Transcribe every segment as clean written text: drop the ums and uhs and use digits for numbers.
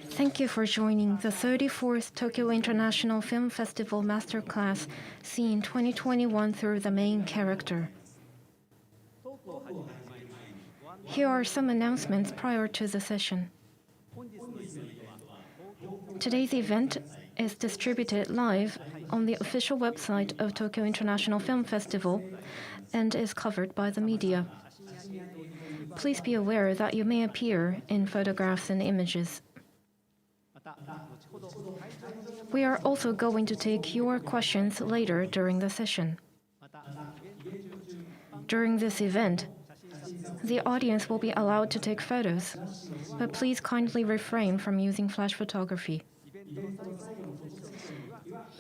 Thank you for joining the 34th Tokyo International Film Festival Masterclass, Scene 2021 through the main character. Here are some announcements prior to the session. Today's event is distributed live on the official website of Tokyo International Film Festival and is covered by the media. Please be aware that you may appear in photographs and images. We are also going to take your questions later during the session. During this event, the audience will be allowed to take photos, but please kindly refrain from using flash photography.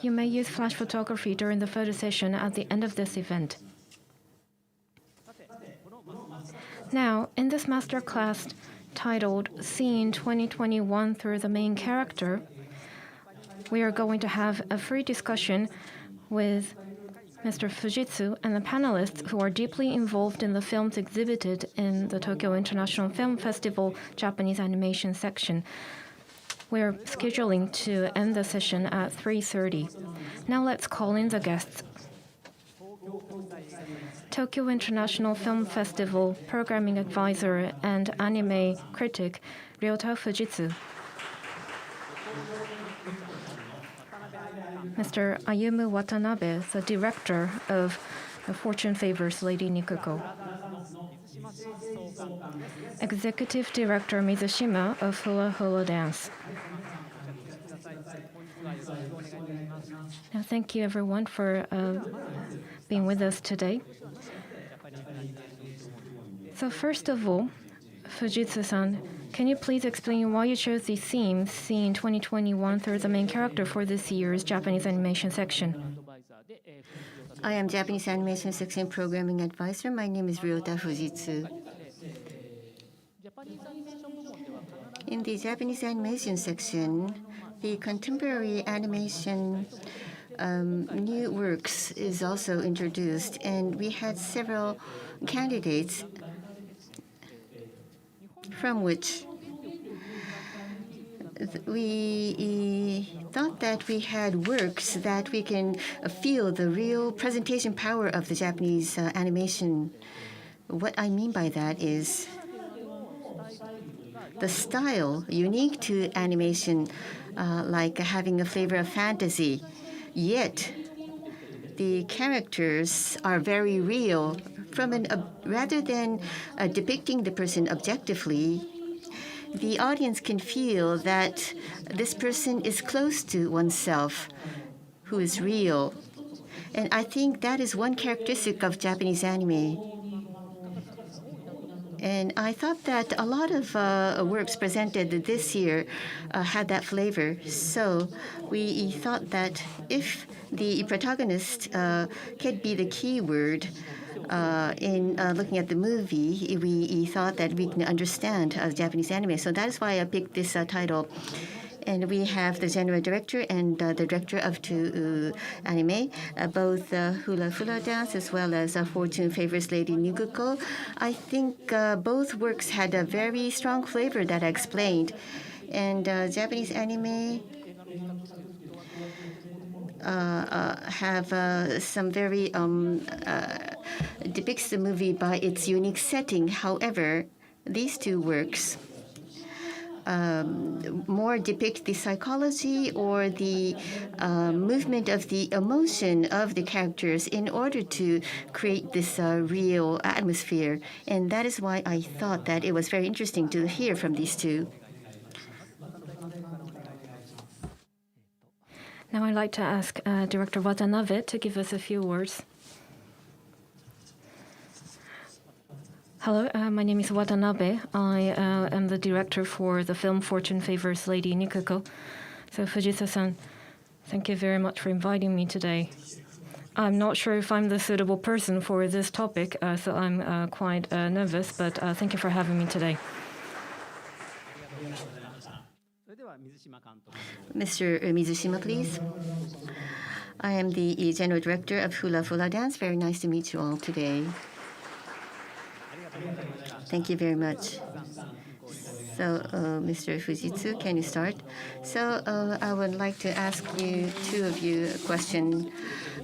You may use flash photography during the photo session at the end of this event. Now, in this masterclass titled Scene 2021 through the main character, we are going to have a free discussion with Mr. Fujitsu and the panelists who are deeply involved in the films exhibited in the Tokyo International Film Festival Japanese animation section. We're scheduling to end the session at 3:30. Now let's call in the guests. Tokyo International Film Festival Programming Advisor and Anime Critic, Ryota Fujitsu. Mr. Ayumu Watanabe, the Director of Fortune Favors Lady Nicoko. Executive Director Mizushima of Hula Dance. Now, thank you everyone for being with us today. So first of all, Fujitsu-san, can you please explain why you chose the theme Scene 2021 through the main character for this year's Japanese animation section? I am Japanese Animation Section Programming Advisor. My name is Ryota Fujitsu. In the Japanese animation section, the contemporary animation new works is also introduced, and we had several candidates from which we thought that we had works that we can feel the real presentation power of the Japanese animation. What I mean by that is the style unique to animation, like having a flavor of fantasy, yet the characters are very real. Rather than depicting the person objectively, the audience can feel that this person is close to oneself, who is real. And I think that is one characteristic of Japanese anime. And I thought that a lot of works presented this year had that flavor. So we thought that if the protagonist could be the key word in looking at the movie, we thought that we can understand Japanese anime. So that is why I picked this title. And we have the general director and the director of two anime, both Fulla Dance as well as Fortune Favors Lady Nikuko. I think both works had a very strong flavor that I explained. And Japanese anime have some very depicts the movie by its unique setting. However, these two works more depict the psychology or the movement of the emotion of the characters in order to create this real atmosphere. And that is why I thought that it was very interesting to hear from these two. Now I'd like to ask Director Watanabe to give us a few words. Hello, my name is Watanabe. I am the director for the film Fortune Favors Lady Nicoko. So Fujitsu-san, thank you very much for inviting me today. I'm not sure if I'm the suitable person for this topic, so I'm quite nervous, but thank you for having me today. Mr. Mizushima, please. I am the General Director of Fulla Dance. Very nice to meet you all today. Thank you very much. So, Mr. Fujitsu, can you start? So, I would like to ask two of you a question.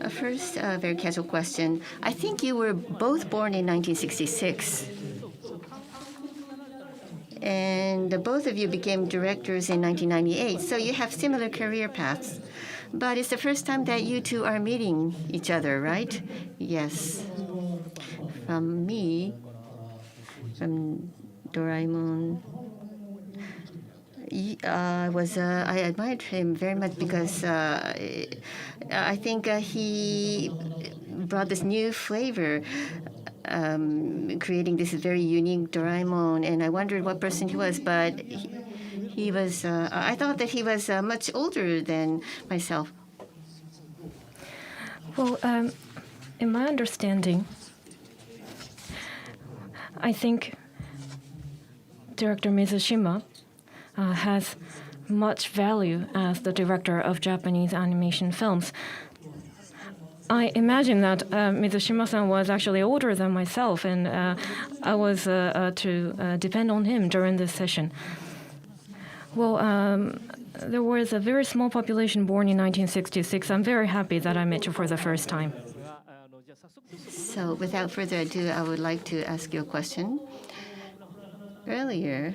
First, a very casual question. I think you were both born in 1966. And both of you became directors in 1998, so you have similar career paths. But it's the first time that you two are meeting each other, right? Yes. From me, from Doraemon, I admired him very much because I think he brought this new flavor, creating this very unique Doraemon, and I wondered what person he was, but he was. I thought that he was much older than myself. Well, in my understanding, I think Director Mizushima has much value as the director of Japanese animation films. I imagine that Mizushima-san was actually older than myself, and I was to depend on him during this session. Well, there was a very small population born in 1966. I'm very happy that I met you for the first time. So, without further ado, I would like to ask you a question. Earlier,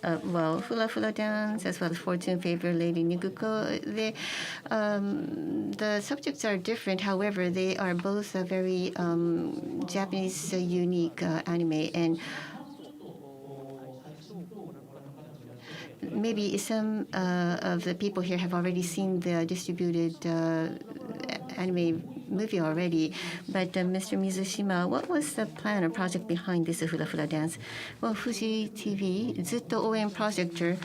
Fulla dance as well as Fortune Favor Lady Nikuko, the subjects are different. However, they are both a very Japanese unique anime, and maybe some of the people here have already seen the distributed anime movie already. But Mr. Mizushima, what was the plan or project behind this Fulla dance? Well, Fuji TV, Zutto Oen Projector,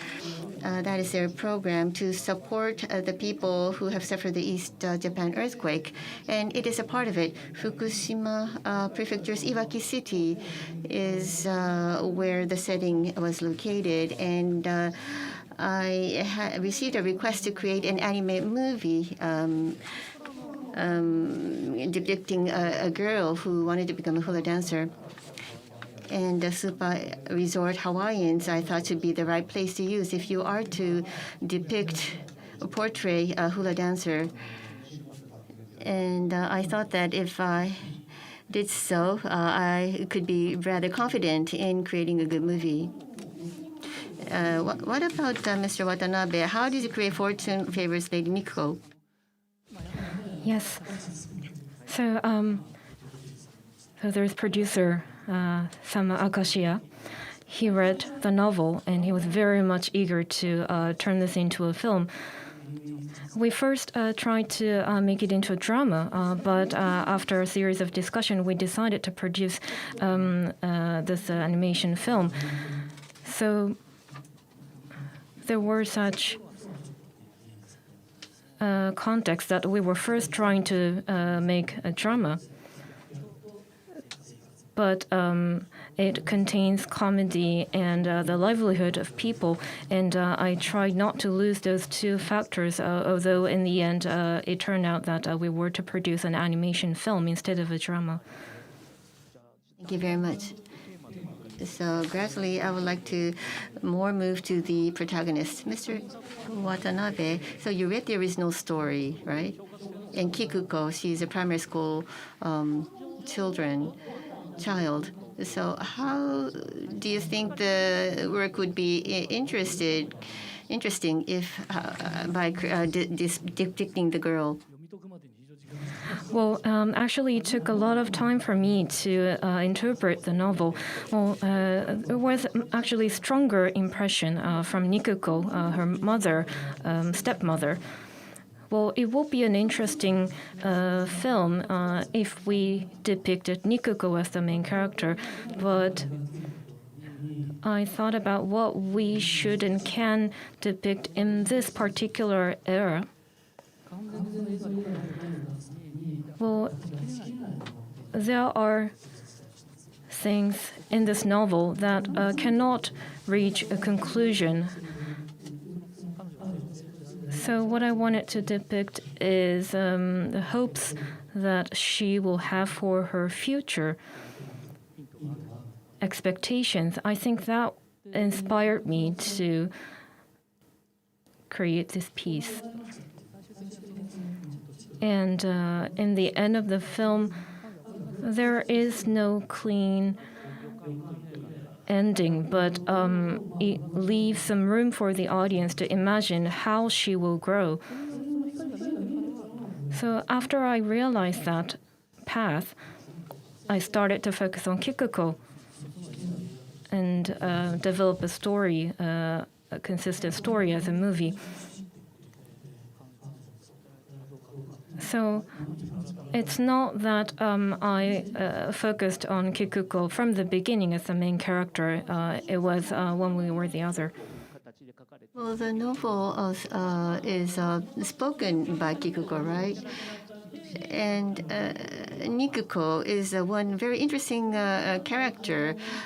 that is their program to support the people who have suffered the East Japan earthquake. And it is a part of it. Fukushima Prefecture's Iwaki City is where the setting was located. And I received a request to create an anime movie depicting a girl who wanted to become a hula dancer. And the Supa Resort Hawaiians, I thought, should be the right place to use if you are to depict or portray a hula dancer. And I thought that if I did so, I could be rather confident in creating a good movie. What about Mr. Watanabe? How did you create Fortune Favors Lady Nicoko? Yes. So there's producer Sama Akashia. He read the novel and he was very much eager to turn this into a film. We first tried to make it into a drama, but after a series of discussion, we decided to produce this animation film. So there were such context that we were first trying to make a drama, but it contains comedy and the livelihood of people, and I tried not to lose those two factors, although in the end it turned out that we were to produce an animation film instead of a drama. Thank you very much. So gradually, I would like to move to the protagonist, Mr. Watanabe. So you read the original story, right? And Kikuko, she's a primary school child. So how do you think the work would be interesting if by depicting the girl? Well, actually, it took a lot of time for me to interpret the novel. Well, it was actually stronger impression from Nikoko, her mother, stepmother. Well, it will be an interesting film if we depicted Nikoko as the main character, but I thought about what we should and can depict in this particular era. Well, there are things in this novel that cannot reach a conclusion. So what I wanted to depict is the hopes that she will have for her future. expectations. I think that inspired me to create this piece. And in the end of the film, there is no clean ending, but it leaves some room for the audience to imagine how she will grow. So after I realized that path, I started to focus on Nicoko and develop a story, a consistent story as a movie. So it's not that I focused on Nicoko from the beginning as the main character. It was one way or the other. Well, the novel is spoken by Nicoko, right? And Nikuko is one very interesting character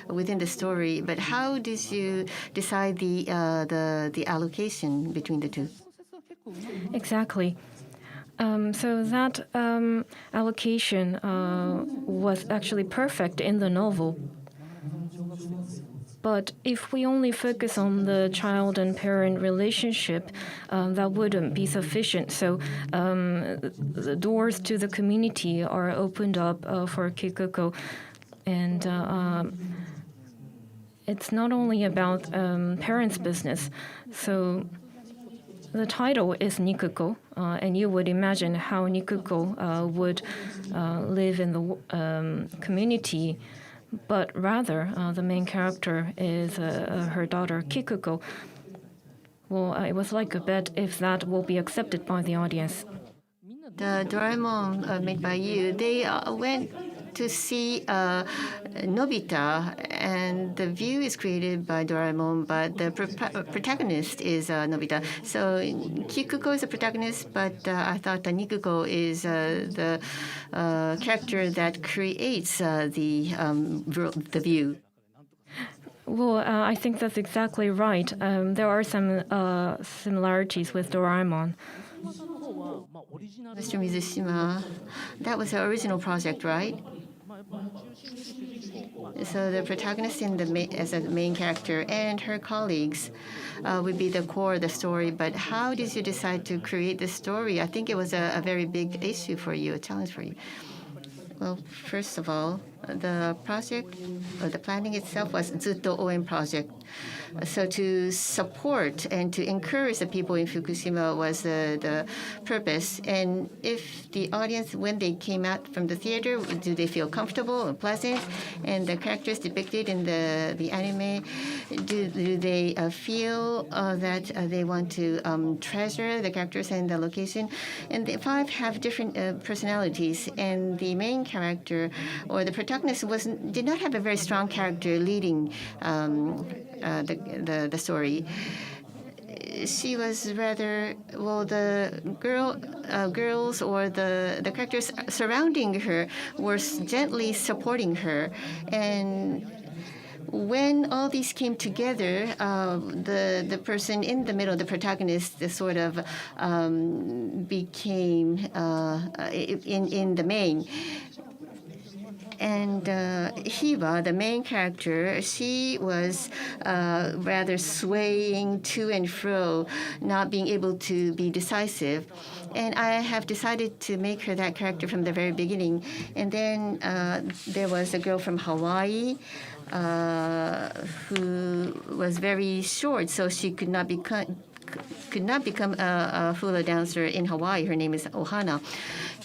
within the story. But how did you decide the allocation between the two? Exactly. So that allocation was actually perfect in the novel. But if we only focus on the child and parent relationship, that wouldn't be sufficient. So the doors to the community are opened up for Nicoko. And it's not only about parents' business. So the title is Nicoko, and you would imagine how Nicoko would live in the community. But rather, the main character is her daughter, Nicoko. Well, it was like a bet if that will be accepted by the audience. The Doraemon made by you, they went to see Nobita, and the view is created by Doraemon, but the protagonist is Nobita. So Nicoko is a protagonist, but I thought that Nikuko is the character that creates the view. Well, I think that's exactly right. There are some similarities with Doraemon. Mr. Mizushima, that was the original project, right? So the protagonist as a main character and her colleagues would be the core of the story. But how did you decide to create this story? I think it was a very big issue for you, a challenge for you. Well, first of all, the project, or the planning itself was Zutto Oen project. So to support and to encourage the people in Fukushima was the purpose. And if the audience, when they came out from the theater, do they feel comfortable and pleasant? And the characters depicted in the anime, do they feel that they want to treasure the characters and the location? And the five have different personalities, and the main character or the protagonist did not have a very strong character leading the story. She was rather, well, the girls or the characters surrounding her were gently supporting her. And when all these came together, the person in the middle, the protagonist, sort of became in the main. And Hiba, the main character, she was rather swaying to and fro, not being able to be decisive. And I have decided to make her that character from the very beginning. And then there was a girl from Hawaii who was very short, so she could not become a Fulla dancer in Hawaii. Her name is Ohana.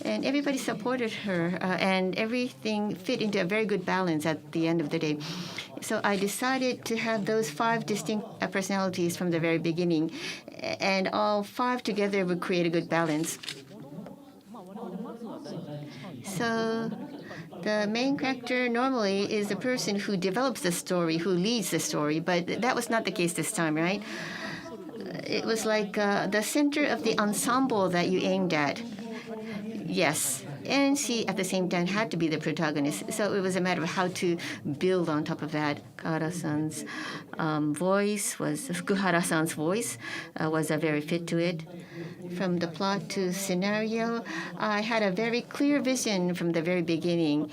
And everybody supported her, and everything fit into a very good balance at the end of the day. So I decided to have those five distinct personalities from the very beginning, and all five together would create a good balance. So the main character normally is the person who develops the story, who leads the story, but that was not the case this time, right? It was like the center of the ensemble that you aimed at. Yes. And she, at the same time, had to be the protagonist. So it was a matter of how to build on top of that. Fukuhara-san's voice was a very fit to it. From the plot to scenario, I had a very clear vision from the very beginning.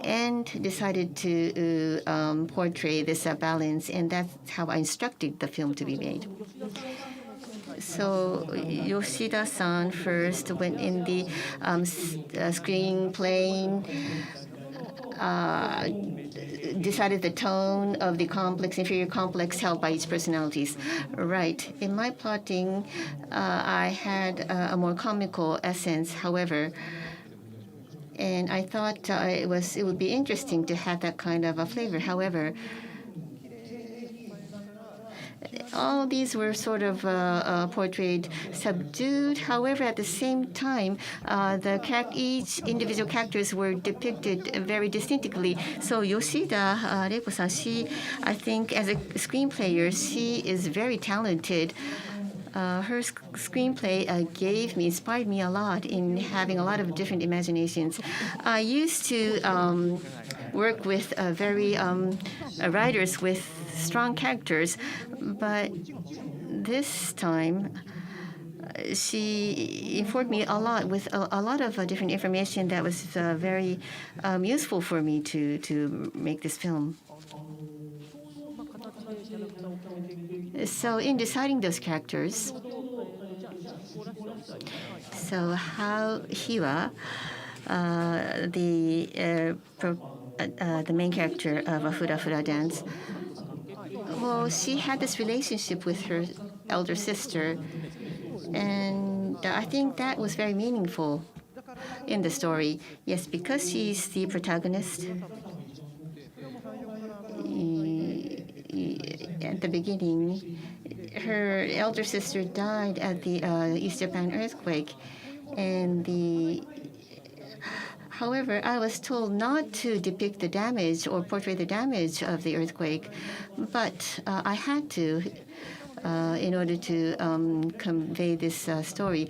and decided to portray this balance, and that's how I instructed the film to be made. So Yoshida-san first went in the screenplay, decided the tone of the complex, inferior complex held by each personalities. Right. In my plotting, I had a more comical essence, however, and I thought it would be interesting to have that kind of a flavor. However, all these were sort of portrayed subdued. However, at the same time, each individual characters were depicted very distinctly. So Yoshida Reiko-san, I think, as a screenplayer, she is very talented. Her screenplay inspired me a lot in having a lot of different imaginations. I used to work with writers with strong characters, but this time she informed me a lot with a lot of different information that was very useful for me to make this film. So in deciding those characters, so how Hula, the main character of a Fulla dance, well, she had this relationship with her elder sister, and I think that was very meaningful in the story. Yes, because she's the protagonist. At the beginning, her elder sister died at the East Japan earthquake, and however, I was told not to depict the damage or portray the damage of the earthquake, but I had to in order to convey this story.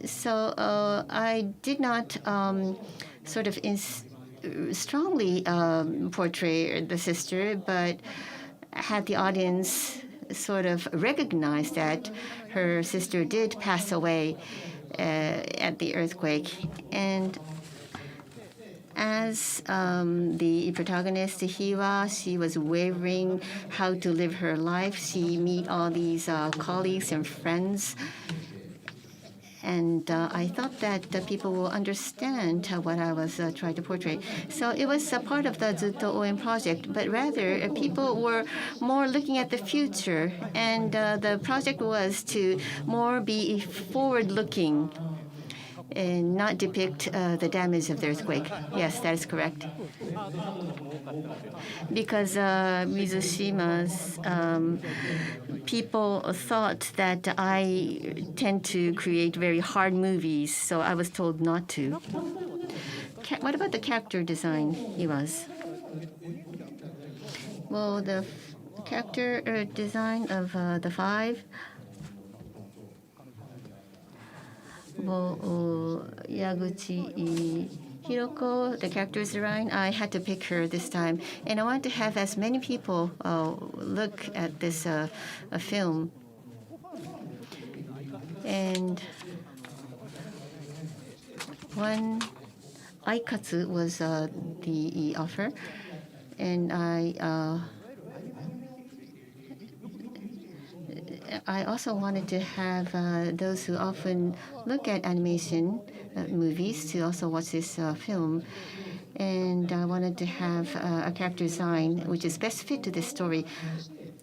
So I did not sort of strongly portray the sister, but had the audience sort of recognize that her sister did pass away at the earthquake. And as the protagonist, Hira, she was wavering how to live her life. She meet all these colleagues and friends. And I thought that people will understand what I was trying to portray. So it was a part of the Zutto Oen project, but rather people were more looking at the future. And the project was to more be forward-looking and not depict the damage of the earthquake. Yes, that is correct. Because Mizushima's people thought that I tend to create very hard movies, so I was told not to. What about the character design, he was? Well, the character design of the five, well, Yaguchi Hiroko, the character design, I had to pick her this time. And I wanted to have as many people look at this film. And one Aikatsu was the offer. And I also wanted to have those who often look at animation movies to also watch this film. And I wanted to have a character design which is best fit to this story.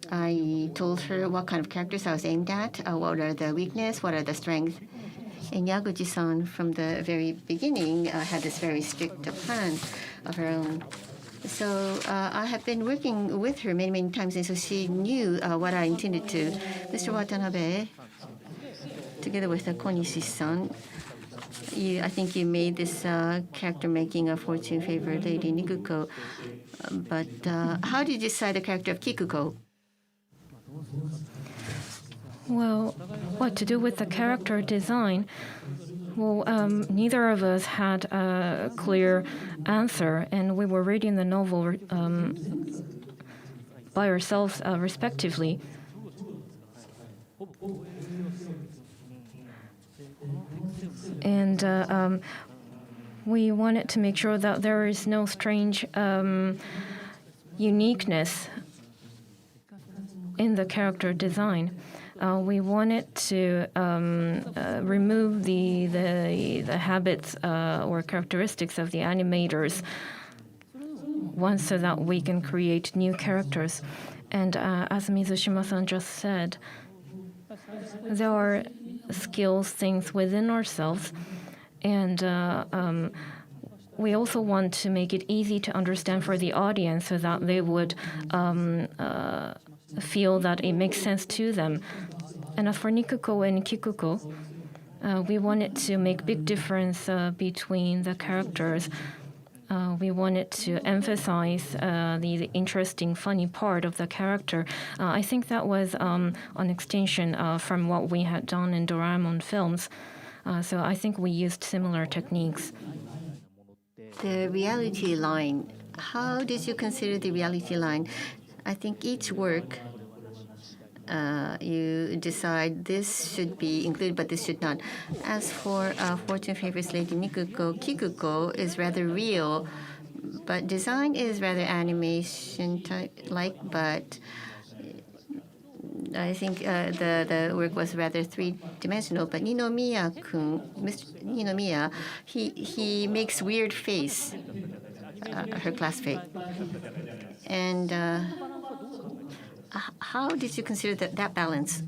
I told her what kind of characters I was aimed at, what are the weaknesses, what are the strengths. And Yaguchi-san, from the very beginning, had this very strict plan of her own. So I have been working with her many, many times, and so she knew what I intended to. Mr. Watanabe, together with Konishi-san, I think you made this character making a fortune favored lady, Nikuko. But how did you decide the character of Kikuko? Well, what to do with the character design? Well, neither of us had a clear answer, and we were reading the novel by ourselves, respectively. And we wanted to make sure that there is no strange uniqueness in the character design. We wanted to remove the habits or characteristics of the animators once, so that we can create new characters. And as Mizushima-san just said, there are skills, things within ourselves, and we also want to make it easy to understand for the audience, so that they would feel that it makes sense to them. And as for Nikuko and Kikuko, we wanted to make big difference between the characters. We wanted to emphasize the interesting, funny part of the character. I think that was an extension from what we had done in Doraemon films. So I think we used similar techniques. The reality line. How did you consider the reality line? I think each work, you decide this should be included, but this should not. As for Fortune Favors Lady Nikuko, Kikuko is rather real, but design is rather animation like. But I think the work was rather three-dimensional. But Ninomiya-kun, Mr. Ninomiya, he makes weird face, her classmate, and. How did you consider that balance?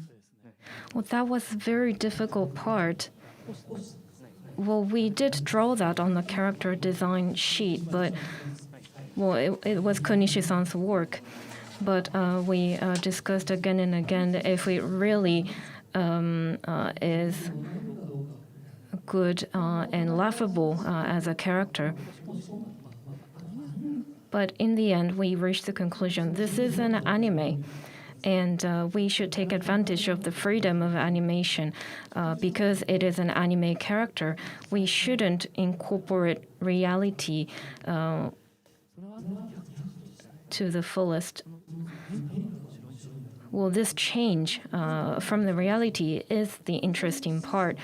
Well, that was a very difficult part. Well, we did draw that on the character design sheet, but it was Konishi-san's work. But we discussed again and again if it really is good and laughable as a character. But in the end, we reached the conclusion this is an anime, and we should take advantage of the freedom of animation. Because it is an anime character, we shouldn't incorporate reality to the fullest. Well, this change from the reality is the interesting part.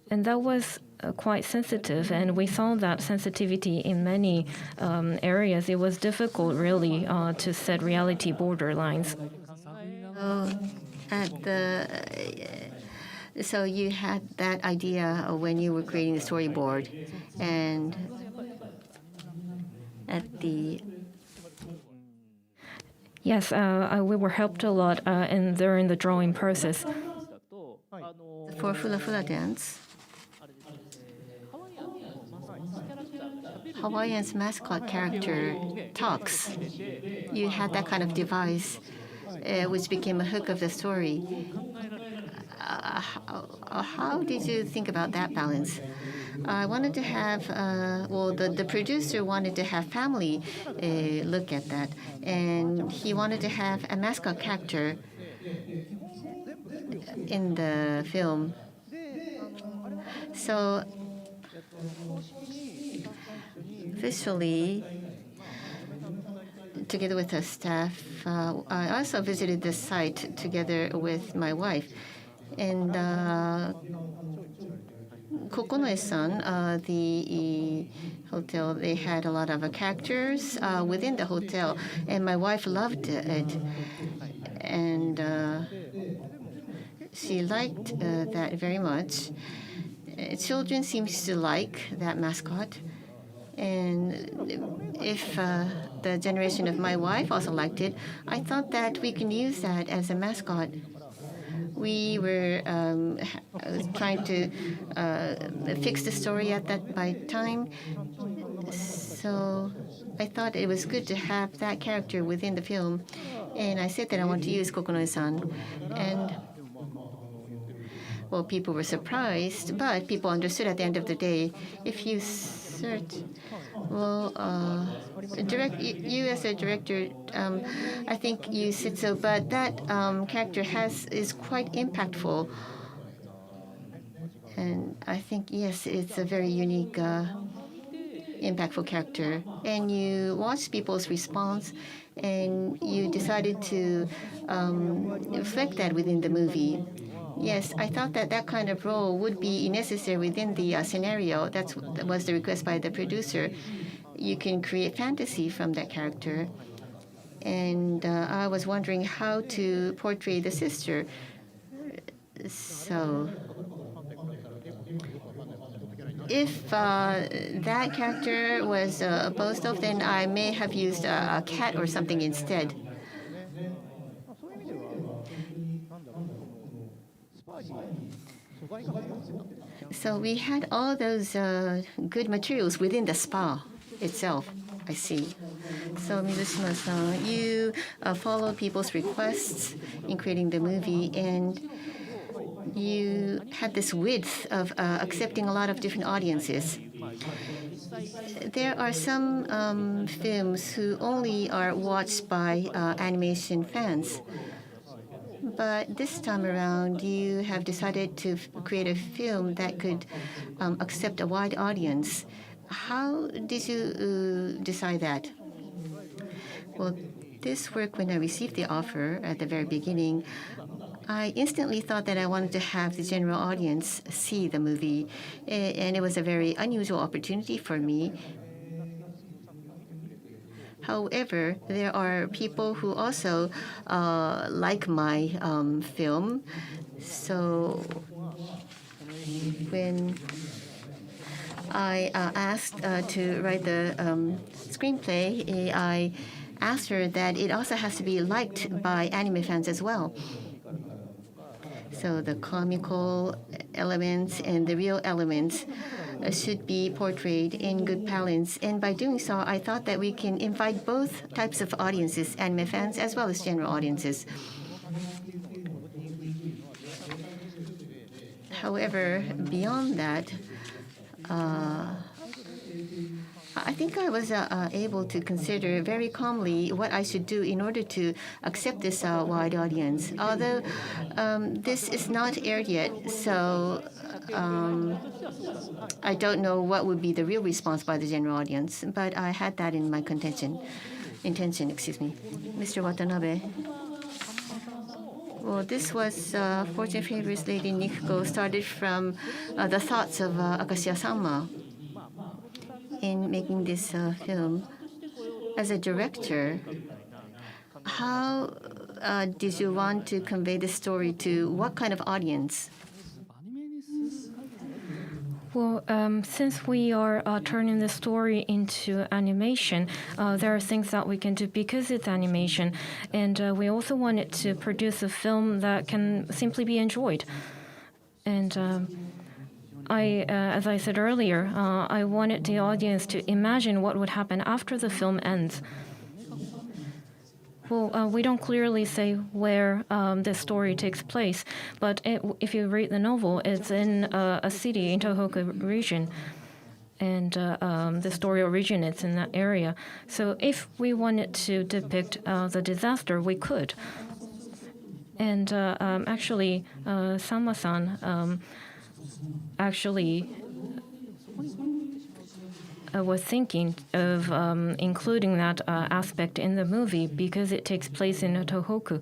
And that was quite sensitive, and we saw that sensitivity in many areas. It was difficult, really, to set reality borderlines. So you had that idea when you were creating the storyboard, and at the Yes, we were helped a lot during the drawing process. For Fulla dance, Hawaiian's mascot character talks. You had that kind of device, which became a hook of the story. How did you think about that balance? I wanted to have, the producer wanted to have family look at that, and he wanted to have a mascot character in the film. So visually, together with the staff, I also visited the site together with my wife. And Kokonoe-san, the hotel, they had a lot of characters within the hotel, and my wife loved it. And she liked that very much. Children seems to like that mascot. And if the generation of my wife also liked it, I thought that we can use that as a mascot. We were trying to fix the story at that by time. So I thought it was good to have that character within the film. And I said that I want to use Kokonoe-san. And well, people were surprised, but people understood at the end of the day. If you search, well, you as a director, I think you said so, but that character is quite impactful. And I think, yes, it's a very unique, impactful character. And you watch people's response, and you decided to reflect that within the movie. Yes, I thought that that kind of role would be necessary within the scenario. That was the request by the producer. You can create fantasy from that character. And I was wondering how to portray the sister. So if that character was opposed of, then I may have used a cat or something instead. So we had all those good materials within the spa itself. I see. So Mizushima-san, you follow people's requests in creating the movie, and you had this width of accepting a lot of different audiences. There are some films who only are watched by animation fans. But this time around, you have decided to create a film that could accept a wide audience. How did you decide that? Well, this work, when I received the offer at the very beginning, I instantly thought that I wanted to have the general audience see the movie. And it was a very unusual opportunity for me. However, there are people who also like my film. So when I asked to write the screenplay, I asked her that it also has to be liked by anime fans as well. So the comical elements and the real elements should be portrayed in good balance. And by doing so, I thought that we can invite both types of audiences, anime fans as well as general audiences. However, beyond that, I think I was able to consider very calmly what I should do in order to accept this wide audience. Although this is not aired yet, so I don't know what would be the real response by the general audience, but I had that in my intention, excuse me. Mr. Watanabe. Well, this was Fortune Favors Lady Nicoko started from the thoughts of Akashiya-sama in making this film. As a director, how did you want to convey the story to what kind of audience? Well, since we are turning the story into animation, there are things that we can do because it's animation. And we also wanted to produce a film that can simply be enjoyed. And as I said earlier, I wanted the audience to imagine what would happen after the film ends. Well, we don't clearly say where the story takes place, but if you read the novel, it's in a city in Tohoku region, and the story originates in that area. So if we wanted to depict the disaster, we could. And actually, Sama-san actually was thinking of including that aspect in the movie because it takes place in Tohoku.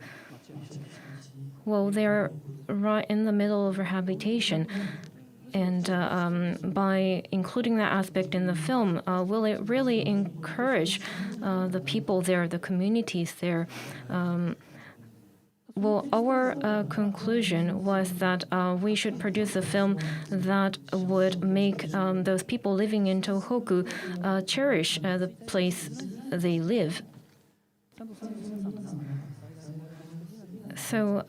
Well, they're right in the middle of rehabilitation. And by including that aspect in the film, will it really encourage the people there, the communities there? Well, our conclusion was that we should produce a film that would make those people living in Tohoku cherish the place they live. So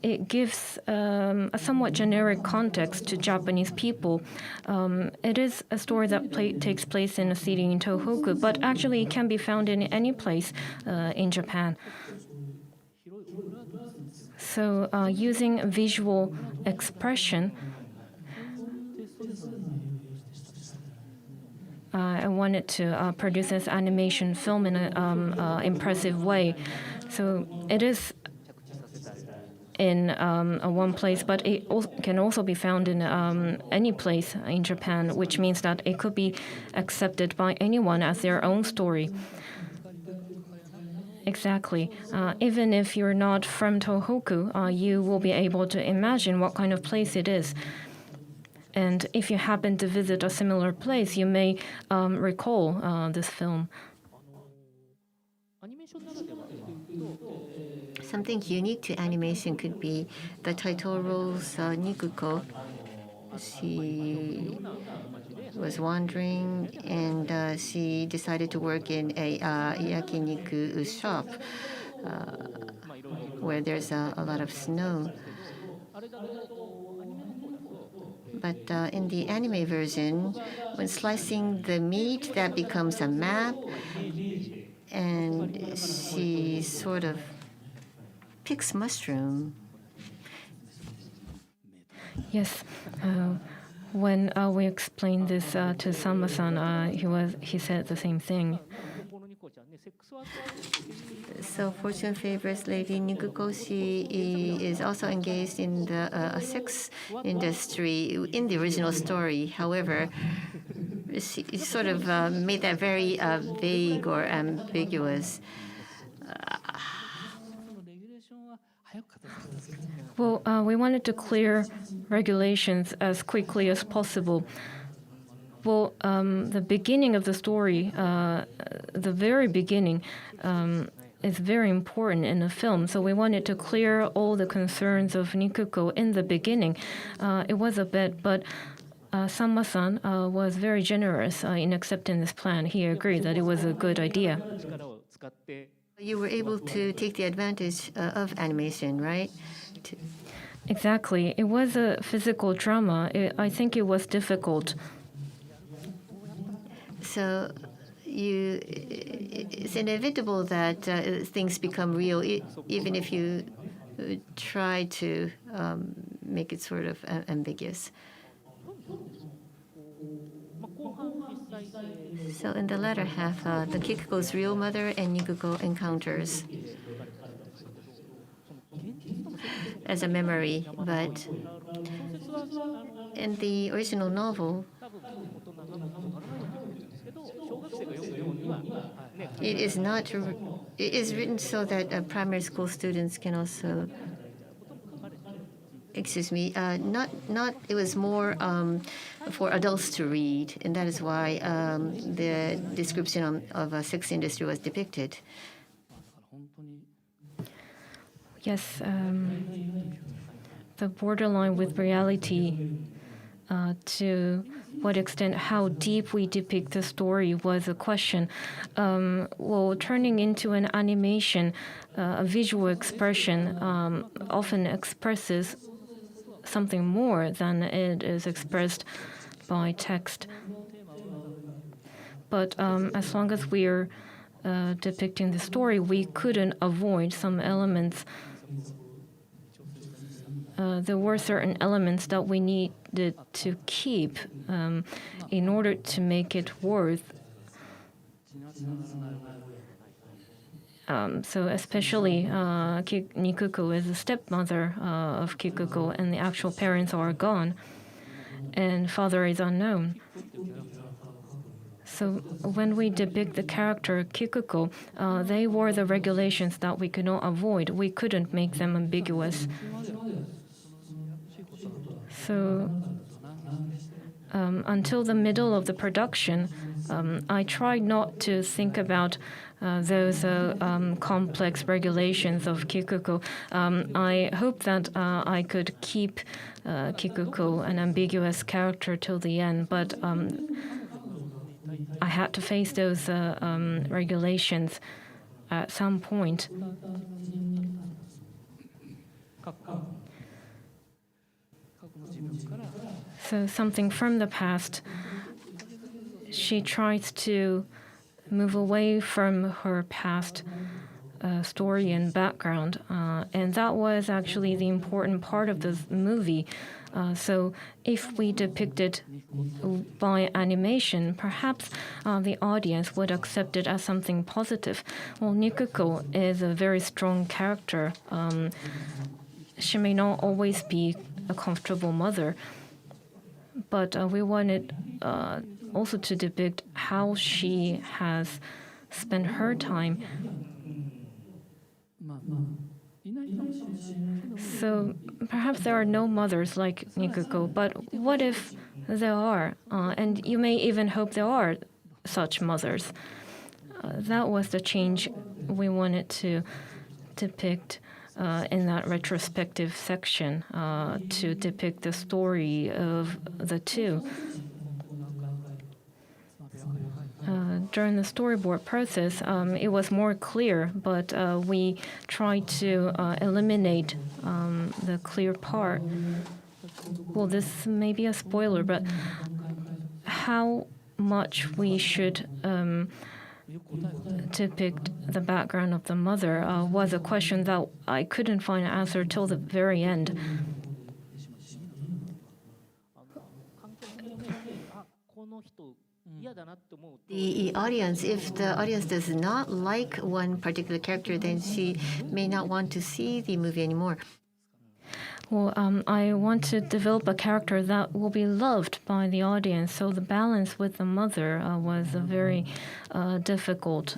it gives a somewhat generic context to Japanese people. It is a story that takes place in a city in Tohoku, but actually it can be found in any place in Japan. So using visual expression, I wanted to produce this animation film in an impressive way. So it is in one place, but it can also be found in any place in Japan, which means that it could be accepted by anyone as their own story. Exactly. Even if you're not from Tohoku, you will be able to imagine what kind of place it is. And if you happen to visit a similar place, you may recall this film. Something unique to animation could be the title role's Nikuko. She was wandering and she decided to work in a yakiniku shop where there's a lot of snow. But in the anime version, when slicing the meat, that becomes a map, and she sort of picks mushroom. Yes. When we explained this to Sama-san, he said the same thing. So fortune favors Lady Nikuko. She is also engaged in the sex industry in the original story. However, she sort of made that very vague or ambiguous. Well, we wanted to clear regulations as quickly as possible. Well, the beginning of the story, the very beginning, is very important in the film. So we wanted to clear all the concerns of Nikuko in the beginning. It was a bit, but Sama-san was very generous in accepting this plan. He agreed that it was a good idea. You were able to take the advantage of animation, right? Exactly. It was a physical drama. I think it was difficult. So it's inevitable that things become real, even if you try to make it sort of ambiguous. So in the latter half, the Kikuko's real mother and Nikuko encounters as a memory, but in the original novel, it is not. It is written so that primary school students can also. Excuse me. Not. It was more for adults to read, and that is why the description of a sex industry was depicted. Yes, the borderline with reality, to what extent, how deep we depict the story was a question. Well, turning into an animation, a visual expression often expresses something more than it is expressed by text. But as long as we're depicting the story, we couldn't avoid some elements. There were certain elements that we needed to keep in order to make it worth. So especially Nikuko is the stepmother of Kikuko, and the actual parents are gone, and father is unknown. So when we depict the character Kikuko, they were the regulations that we could not avoid. We couldn't make them ambiguous. So until the middle of the production, I tried not to think about those complex regulations of Kikuko. I hope that I could keep Kikuko an ambiguous character till the end, but I had to face those regulations at some point. So something from the past, she tries to move away from her past story and background. And that was actually the important part of the movie. So if we depict it by animation, perhaps the audience would accept it as something positive. Well, Nikuko is a very strong character. She may not always be a comfortable mother, but we wanted also to depict how she has spent her time So perhaps there are no mothers like Nikuko, but what if there are? And you may even hope there are such mothers. That was the change we wanted to depict in that retrospective section, to depict the story of the two. During the storyboard process, it was more clear, but we tried to eliminate the clear part. Well, this may be a spoiler, but how much we should depict the background of the mother was a question that I couldn't find an answer till the very end. The audience, if the audience does not like one particular character, then she may not want to see the movie anymore. Well, I want to develop a character that will be loved by the audience, so the balance with the mother was very difficult.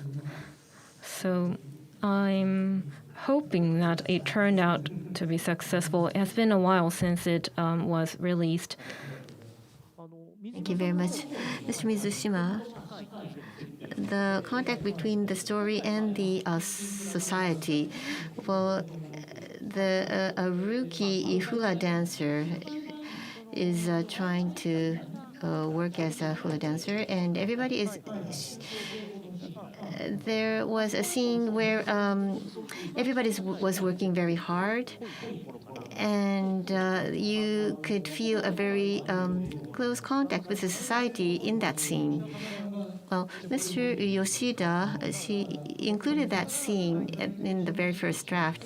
So I'm hoping that it turned out to be successful. It has been a while since it was released. Thank you very much. Mr. Mizushima, the contact between the story and the society, well, a rookie Hula dancer is trying to work as a Hula dancer, and everybody is. There was a scene where everybody was working very hard, and you could feel a very close contact with the society in that scene. Well, Mr. Yoshida, she included that scene in the very first draft.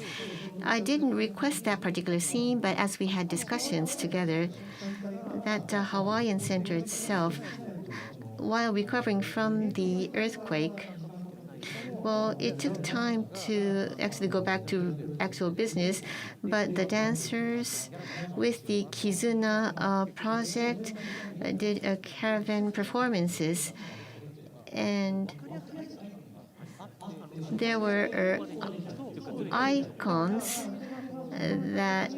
I didn't request that particular scene, but as we had discussions together, that Hawaiian center itself, while recovering from the earthquake, well, it took time to actually go back to actual business, but the dancers with the Kizuna project did a caravan performances, and there were icons that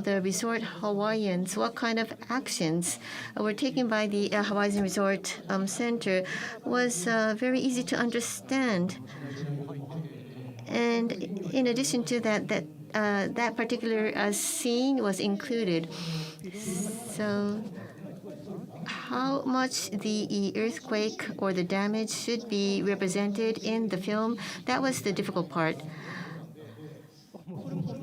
the resort Hawaiians, what kind of actions were taken by the Hawaiian Resort Center was very easy to understand. And in addition to that, that particular scene was included. So how much the earthquake or the damage should be represented in the film, that was the difficult part.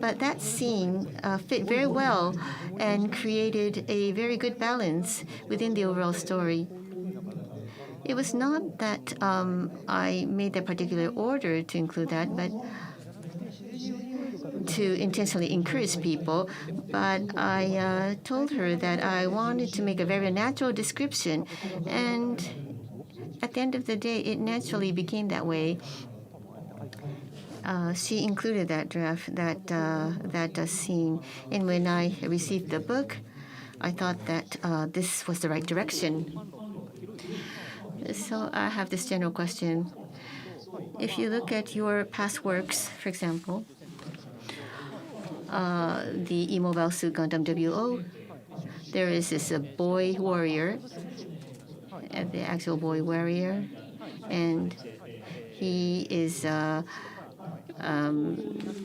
But that scene fit very well and created a very good balance within the overall story. It was not that I made that particular order to include that, but to intentionally encourage people. But I told her that I wanted to make a very natural description, and at the end of the day, it naturally became that way. She included that draft, that scene, and when I received the book, I thought that this was the right direction. So I have this general question. If you look at your past works, for example, the Immobile Suit Gundam WO, there is this boy warrior, the actual boy warrior, and he is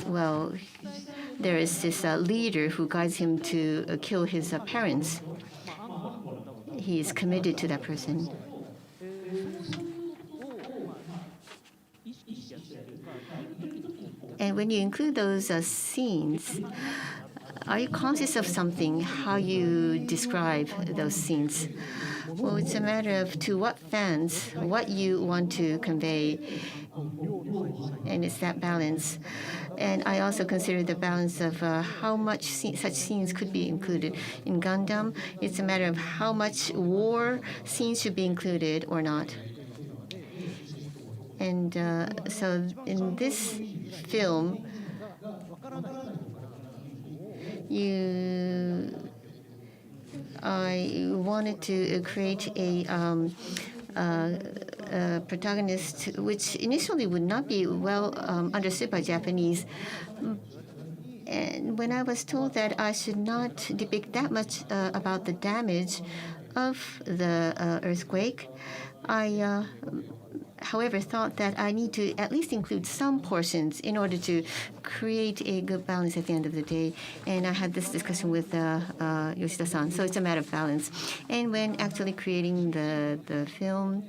well, there is this leader who guides him to kill his parents. He is committed to that person. And when you include those scenes, are you conscious of something, how you describe those scenes? Well, it's a matter of to what fans, what you want to convey, and it's that balance. And I also consider the balance of how much such scenes could be included. In Gundam, it's a matter of how much war scenes should be included or not. And so in this film, I wanted to create a protagonist, which initially would not be well understood by Japanese. And when I was told that I should not depict that much about the damage of the earthquake, I, however, thought that I need to at least include some portions in order to create a good balance at the end of the day. And I had this discussion with Yoshida-san, so it's a matter of balance. And when actually creating the film,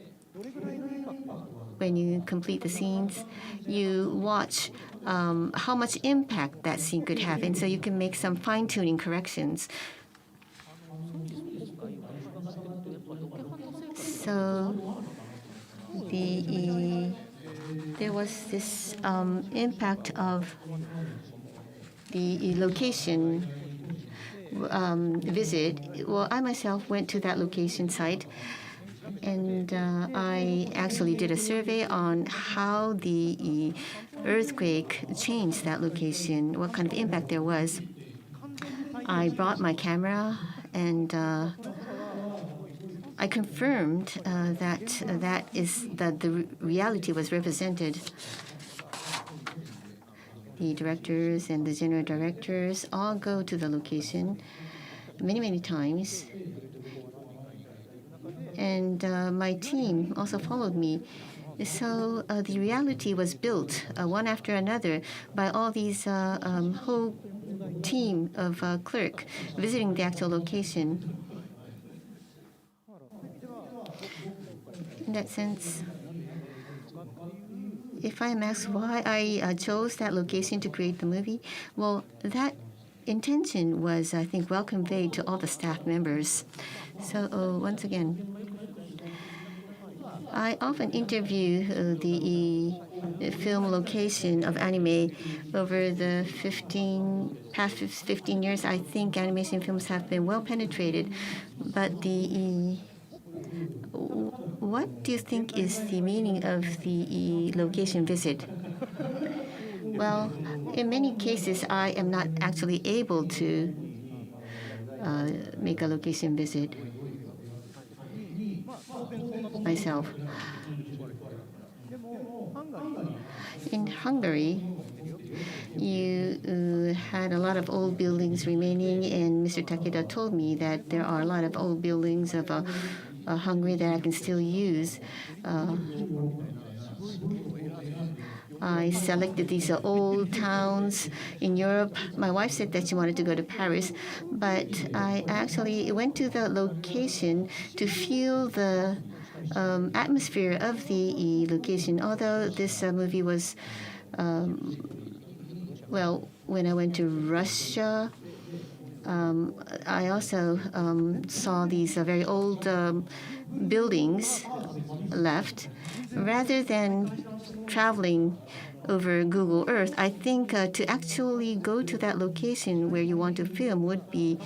when you complete the scenes, you watch how much impact that scene could have, and so you can make some fine-tuning corrections. So there was this impact of the location visit. Well, I myself went to that location site, and I actually did a survey on how the earthquake changed that location, what kind of impact there was. I brought my camera, and I confirmed that the reality was represented. The directors and the general directors all go to the location many times. And my team also followed me. So the reality was built one after another by all these whole team of clerks visiting the actual location. In that sense, if I am asked why I chose that location to create the movie, well, that intention was, I think, well conveyed to all the staff members. So once again, I often interview the film location of anime. Over the past 15 years, I think animation films have been well penetrated. But what do you think is the meaning of the location visit? Well, in many cases, I am not actually able to make a location visit myself. In Hungary, you had a lot of old buildings remaining, and Mr. Takeda told me that there are a lot of old buildings of Hungary that I can still use. I selected these old towns in Europe. My wife said that she wanted to go to Paris, but I actually went to the location to feel the atmosphere of the location. Although this movie was, well, when I went to Russia, I also saw these very old buildings left. Rather than traveling over Google Earth, I think to actually go to that location where you want to film would be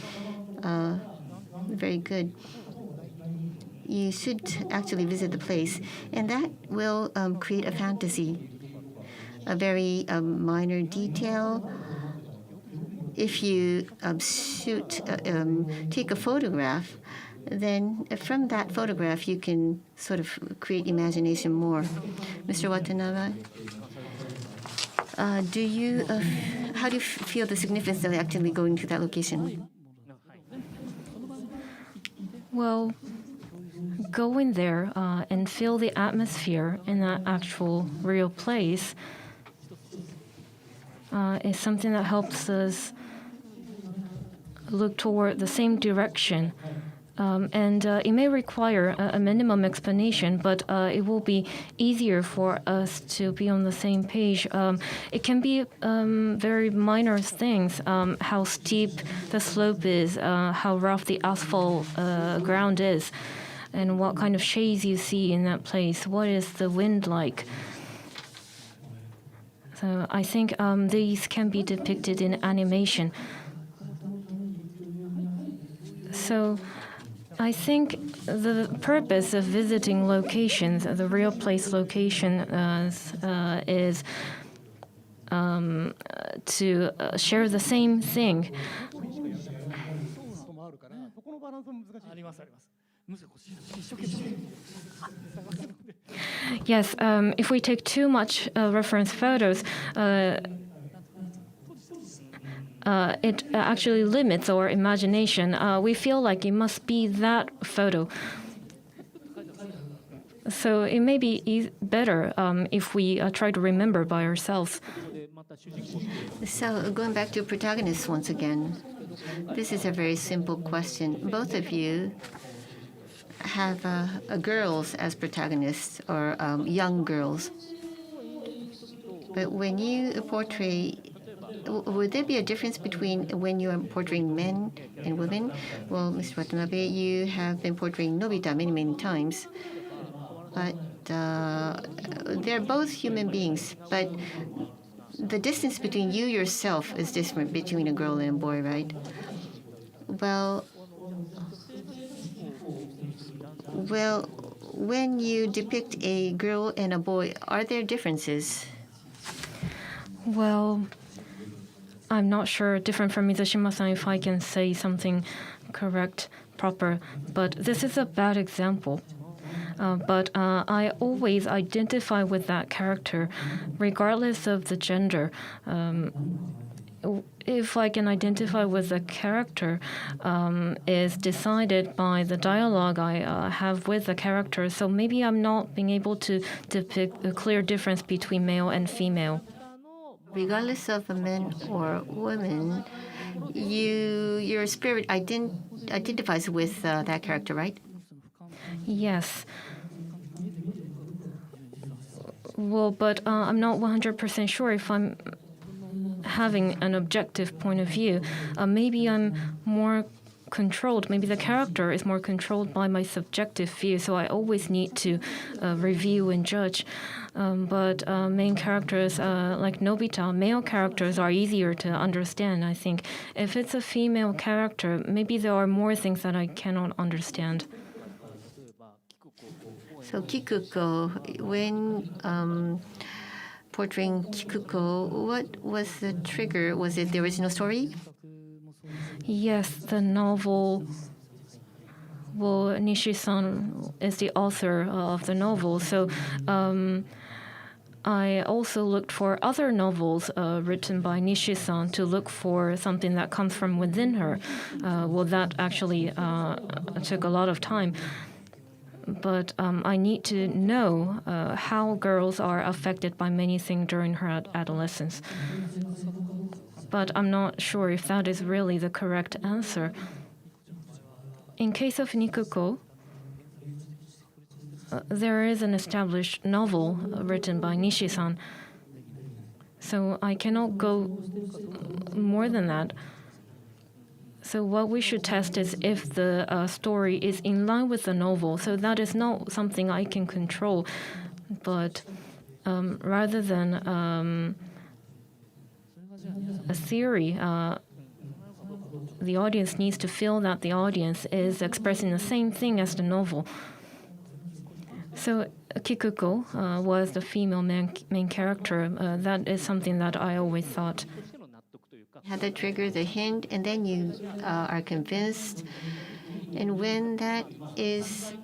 very good. You should actually visit the place, and that will create a fantasy, a very minor detail. If you take a photograph, then from that photograph you can sort of create imagination more. Mr. Watanabe, how do you feel the significance of actually going to that location? Well, going there and feel the atmosphere in that actual real place is something that helps us look toward the same direction. And it may require a minimum explanation, but it will be easier for us to be on the same page. It can be very minor things, how steep the slope is, how rough the asphalt ground is, and what kind of shades you see in that place. What is the wind like? So I think these can be depicted in animation. So I think the purpose of visiting locations, the real place location, is to share the same thing. Yes, if we take too much reference photos, it actually limits our imagination. We feel like it must be that photo. So it may be better if we try to remember by ourselves. So going back to protagonists once again, this is a very simple question. Both of you have girls as protagonists or young girls. But when you portray, would there be a difference between when you are portraying men and women? Well, Mr. Watanabe, you have been portraying Nobita many, many times. But they're both human beings. But the distance between you yourself is different between a girl and a boy, right? Well, when you depict a girl and a boy, are there differences? Well, I'm not sure, different from Mizushima-san, if I can say something correct, proper, but this is a bad example. But I always identify with that character, regardless of the gender. If I can identify with the character, is decided by the dialogue I have with the character. So maybe I'm not being able to depict a clear difference between male and female. Regardless of a man or woman, your spirit identifies with that character, right? Yes. Well, but I'm not 100% sure if I'm having an objective point of view. Maybe I'm more controlled. Maybe the character is more controlled by my subjective view, so I always need to review and judge. But main characters like Nobita, male characters are easier to understand, I think. If it's a female character, maybe there are more things that I cannot understand. So Kikuko, when portraying Kikuko, what was the trigger? Was it the original story? Yes, the novel. Well, Nishi-san is the author of the novel, so I also looked for other novels written by Nishi-san to look for something that comes from within her. Well, that actually took a lot of time. But I need to know how girls are affected by many things during her adolescence. But I'm not sure if that is really the correct answer. In case of Nikuko, there is an established novel written by Nishi-san. So I cannot go more than that. So what we should test is if the story is in line with the novel. So that is not something I can control. But rather than a theory, the audience needs to feel that the audience is expressing the same thing as the novel. So Kikuko was the female main character. That is something that I always thought. Had that trigger the hint, and then you are convinced. And when that is,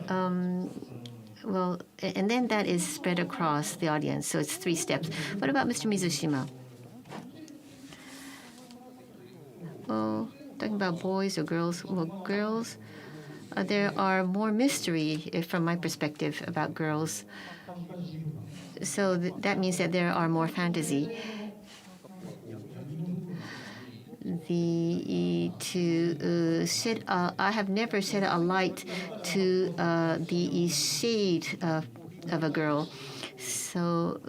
and then that is spread across the audience. So it's 3 steps. What about Mr. Mizushima? Well, talking about boys or girls, well, girls, there are more mystery from my perspective about girls. So that means that there are more fantasy. I have never shed a light to the shade of a girl. So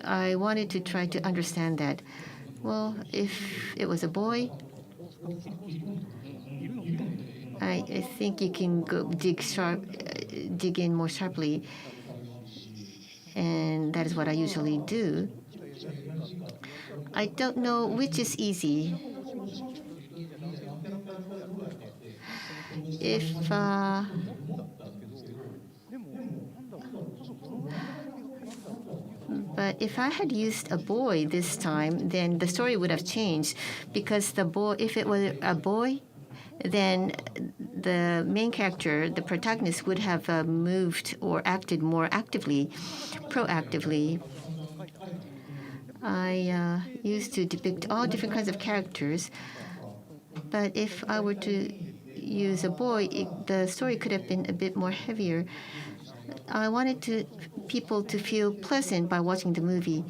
I wanted to try to understand that. Well, if it was a boy, I think you can go dig in more sharply, and that is what I usually do. I don't know which is easy. But if I had used a boy this time, then the story would have changed, because if it was a boy, then the main character, the protagonist, would have moved or acted more actively, proactively. I used to depict all different kinds of characters, but if I were to use a boy, the story could have been a bit more heavier. I wanted people to feel pleasant by watching the movie.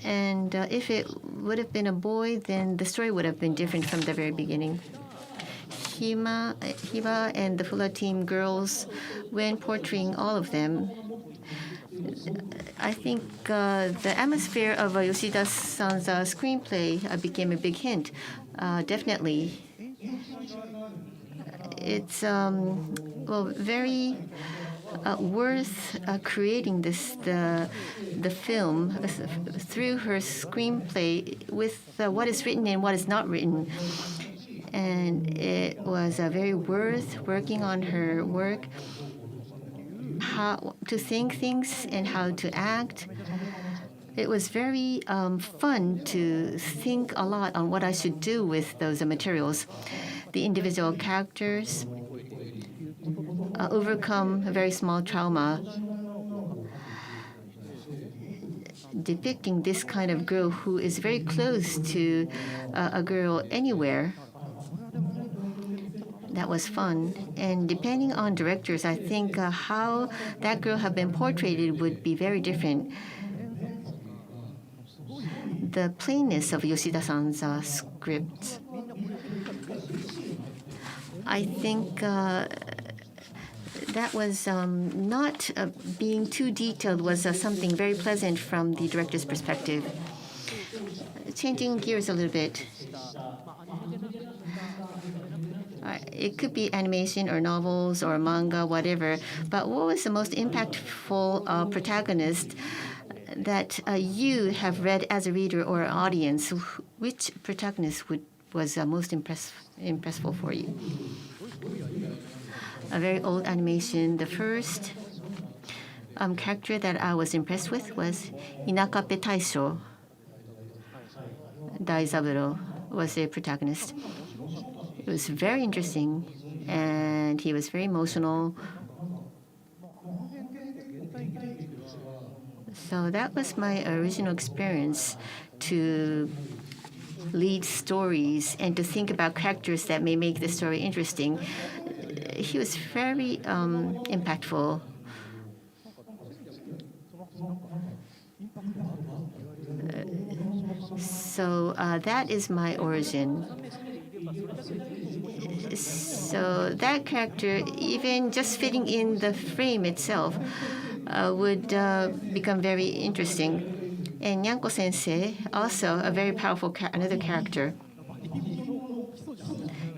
And if it would have been a boy, then the story would have been different from the very beginning. Hiba and the Fulla team girls, when portraying all of them, I think the atmosphere of Yoshida-san's screenplay became a big hint. Definitely. It's very worth creating the film through her screenplay with what is written and what is not written. And it was very worth working on her work, how to think things and how to act. It was very fun to think a lot on what I should do with those materials. The individual characters overcome a very small trauma. Depicting this kind of girl who is very close to a girl anywhere, that was fun. And depending on directors, I think how that girl had been portrayed would be very different. The plainness of Yoshida-san's script, I think that was not being too detailed was something very pleasant from the director's perspective. Changing gears a little bit. It could be animation or novels or manga, whatever. But what was the most impactful protagonist that you have read as a reader or an audience? Which protagonist was most impressful for you? A very old animation. The first character that I was impressed with was Inakape Taisho. Daizaburo was the protagonist. It was very interesting, and he was very emotional. So that was my original experience, to lead stories and to think about characters that may make the story interesting. He was very impactful. So that is my origin. So that character, even just fitting in the frame itself, would become very interesting. And Nyanko Sensei, also a very powerful another character.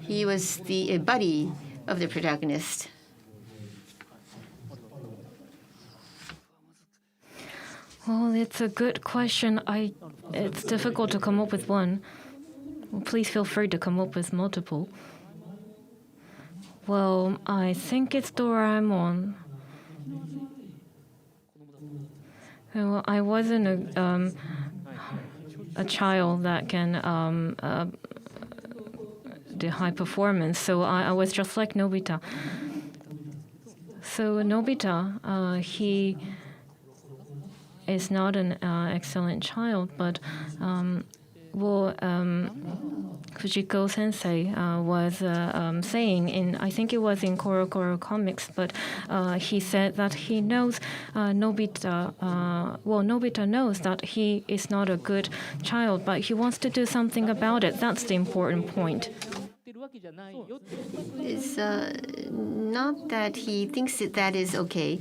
He was the buddy of the protagonist. Well, it's a good question. It's difficult to come up with one. Well, please feel free to come up with multiple. Well, I think it's Doraemon. Well, I wasn't a child that can do high performance, so I was just like Nobita. So Nobita, he is not an excellent child, but Fujiko Sensei was saying in, I think it was in Koro Koro Comics, but he said that he knows Nobita, Nobita knows that he is not a good child, but he wants to do something about it. That's the important point. It's not that he thinks that is okay.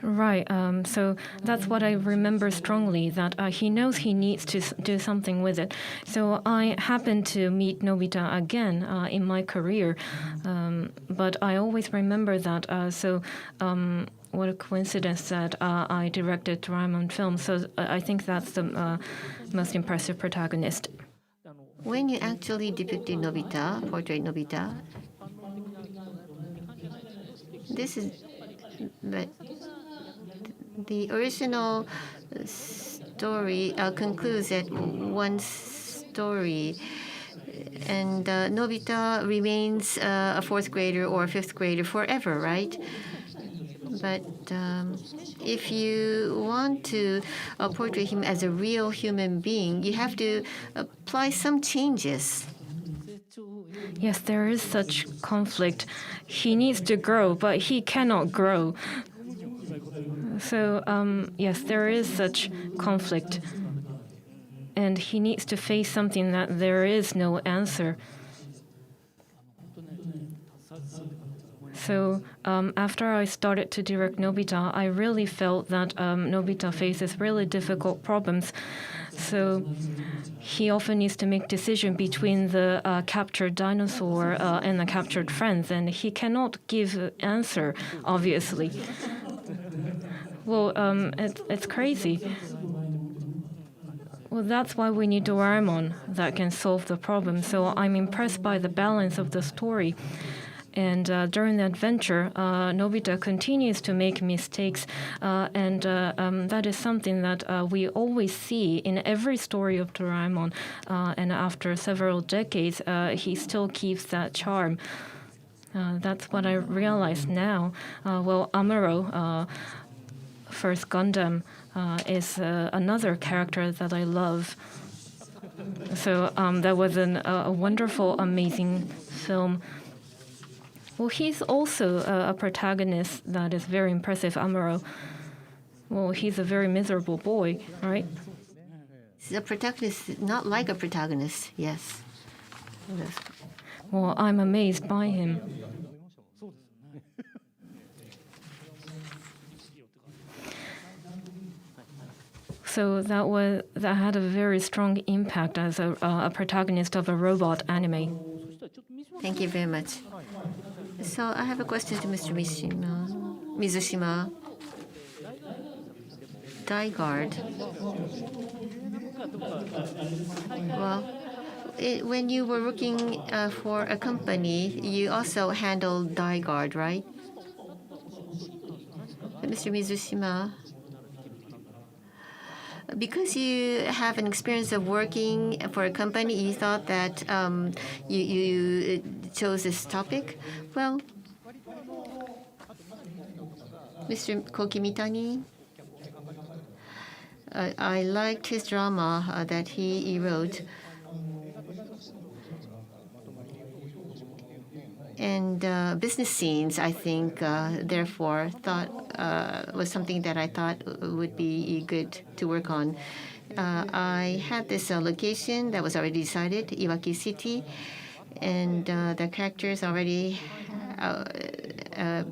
Right. So that's what I remember strongly, that he knows he needs to do something with it. So I happened to meet Nobita again in my career, but I always remember that. What a coincidence that I directed Doraemon film. So I think that's the most impressive protagonist. When you actually depicted Nobita, portrayed Nobita, this is the original story concludes at one story. And Nobita remains a fourth grader or a fifth grader forever, right? But if you want to portray him as a real human being, you have to apply some changes. Yes, there is such conflict. He needs to grow, but he cannot grow. So, yes, there is such conflict. And he needs to face something that there is no answer. So after I started to direct Nobita, I really felt that Nobita faces really difficult problems. So he often needs to make decision between the captured dinosaur and the captured friends, and he cannot give an answer, obviously. Well, it's crazy. Well, that's why we need Doraemon that can solve the problem. So I'm impressed by the balance of the story. And during the adventure, Nobita continues to make mistakes, and that is something that we always see in every story of Doraemon. And after several decades, he still keeps that charm. That's what I realize now. Well, Amuro, First Gundam, is another character that I love. So that was a wonderful, amazing film. Well, he's also a protagonist that is very impressive, Amuro. Well, he's a very miserable boy, right? He's a protagonist, not like a protagonist, yes. Well, I'm amazed by him. So that had a very strong impact as a protagonist of a robot anime. Thank you very much. So I have a question to Mr. Mizushima. Die Guard. Well, when you were working for a company, you also handled Die Guard, right? Mr. Mizushima, because you have an experience of working for a company, you thought that you chose this topic? Well, Mr. Kokimitani, I liked his drama that he wrote. And business scenes, I think, therefore, was something that I thought would be good to work on. I had this location that was already decided, Iwaki City, and the characters already,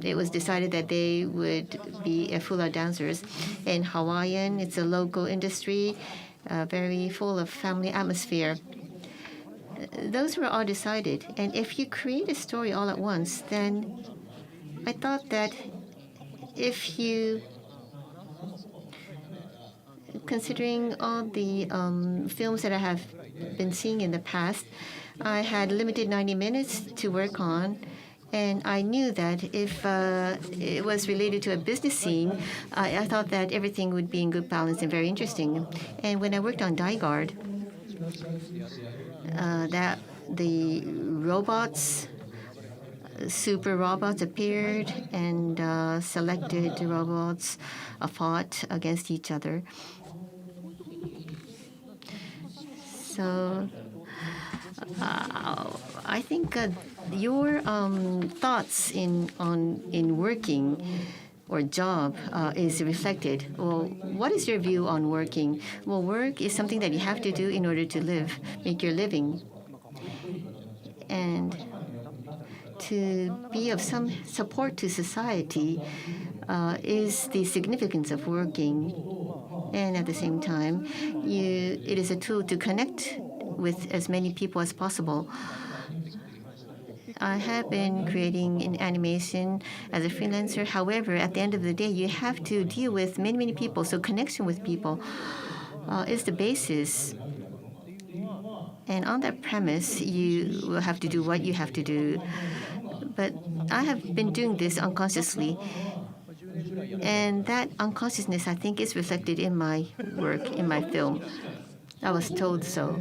it was decided that they would be Fulla dancers. In Hawaiian, it's a local industry, very full of family atmosphere. Those were all decided. And if you create a story all at once, then I thought that if you, considering all the films that I have been seeing in the past, I had limited 90 minutes to work on. And I knew that if it was related to a business scene, I thought that everything would be in good balance and very interesting. And when I worked on Die Guard, that the robots, super robots appeared, and selected robots fought against each other. So I think your thoughts in working or job is reflected. Well, what is your view on working? Well, work is something that you have to do in order to live, make your living. And to be of some support to society is the significance of working. And at the same time, it is a tool to connect with as many people as possible. I have been creating an animation as a freelancer. However, at the end of the day, you have to deal with many, many people. So connection with people is the basis. And on that premise, you will have to do what you have to do. But I have been doing this unconsciously. And that unconsciousness, I think, is reflected in my work, in my film. I was told so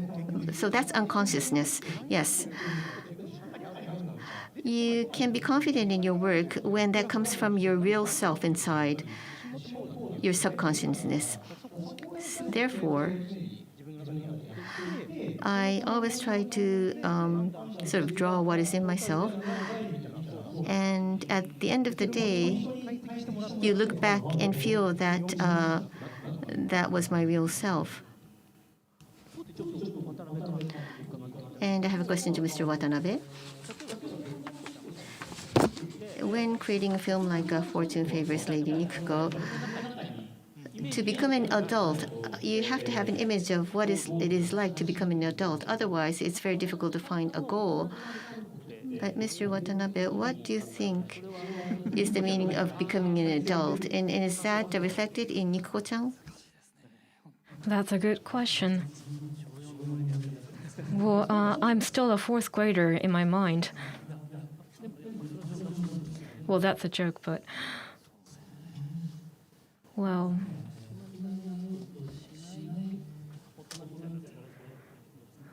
So that's unconsciousness. Yes. You can be confident in your work when that comes from your real self inside, your subconsciousness. Therefore, I always try to sort of draw what is in myself. And at the end of the day, you look back and feel that that was my real self. And I have a question to Mr. Watanabe. When creating a film like Fortune Favors Lady Nikuko, to become an adult, you have to have an image of what it is like to become an adult. Otherwise, it's very difficult to find a goal. But Mr. Watanabe, what do you think is the meaning of becoming an adult? And is that reflected in Nikuko-chan? That's a good question. Well, I'm still a fourth grader in my mind. Well, that's a joke, but... Well...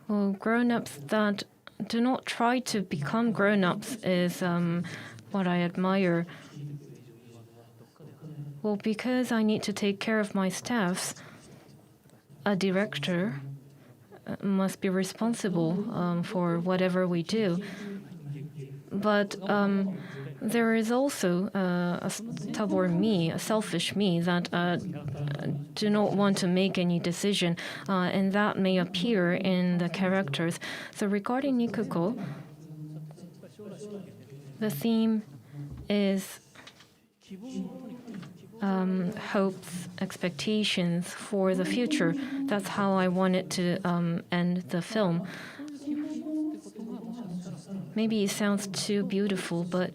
Well, grown-ups that do not try to become grown-ups is what I admire. Well, because I need to take care of my staffs, a director must be responsible for whatever we do. But there is also a stubborn me, a selfish me, that do not want to make any decision, and that may appear in the characters. So regarding Nikuko, the theme is hopes, expectations for the future. That's how I wanted to end the film. Maybe it sounds too beautiful, but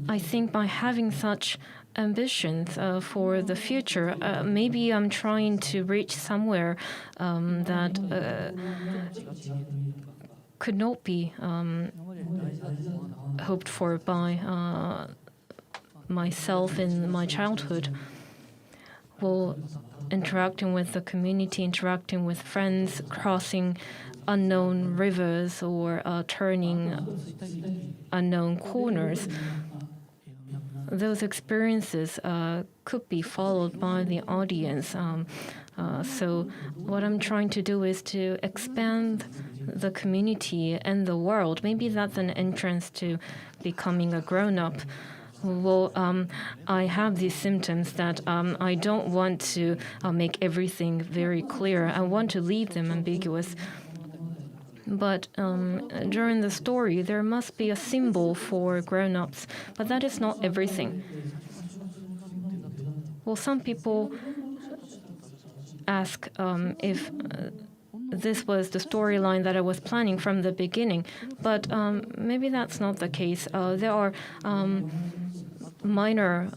I think by having such ambitions for the future, maybe I'm trying to reach somewhere that could not be hoped for by myself in my childhood. Well, interacting with the community, interacting with friends, crossing unknown rivers or turning unknown corners. Those experiences could be followed by the audience. So what I'm trying to do is to expand the community and the world. Maybe that's an entrance to becoming a grown-up. Well, I have these symptoms that I don't want to make everything very clear. I want to leave them ambiguous. But during the story, there must be a symbol for grown-ups, but that is not everything. Well, some people ask if this was the storyline that I was planning from the beginning, but maybe that's not the case. There are minor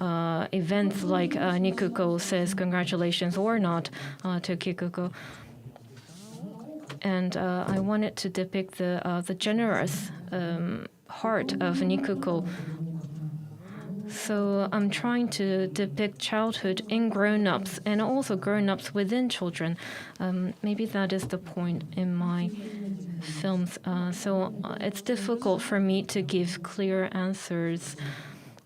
events like Nikuko says congratulations or not to Kikuko. And I wanted to depict the generous heart of Nikuko. So I'm trying to depict childhood in grown-ups and also grown-ups within children. Maybe that is the point in my films. So it's difficult for me to give clear answers.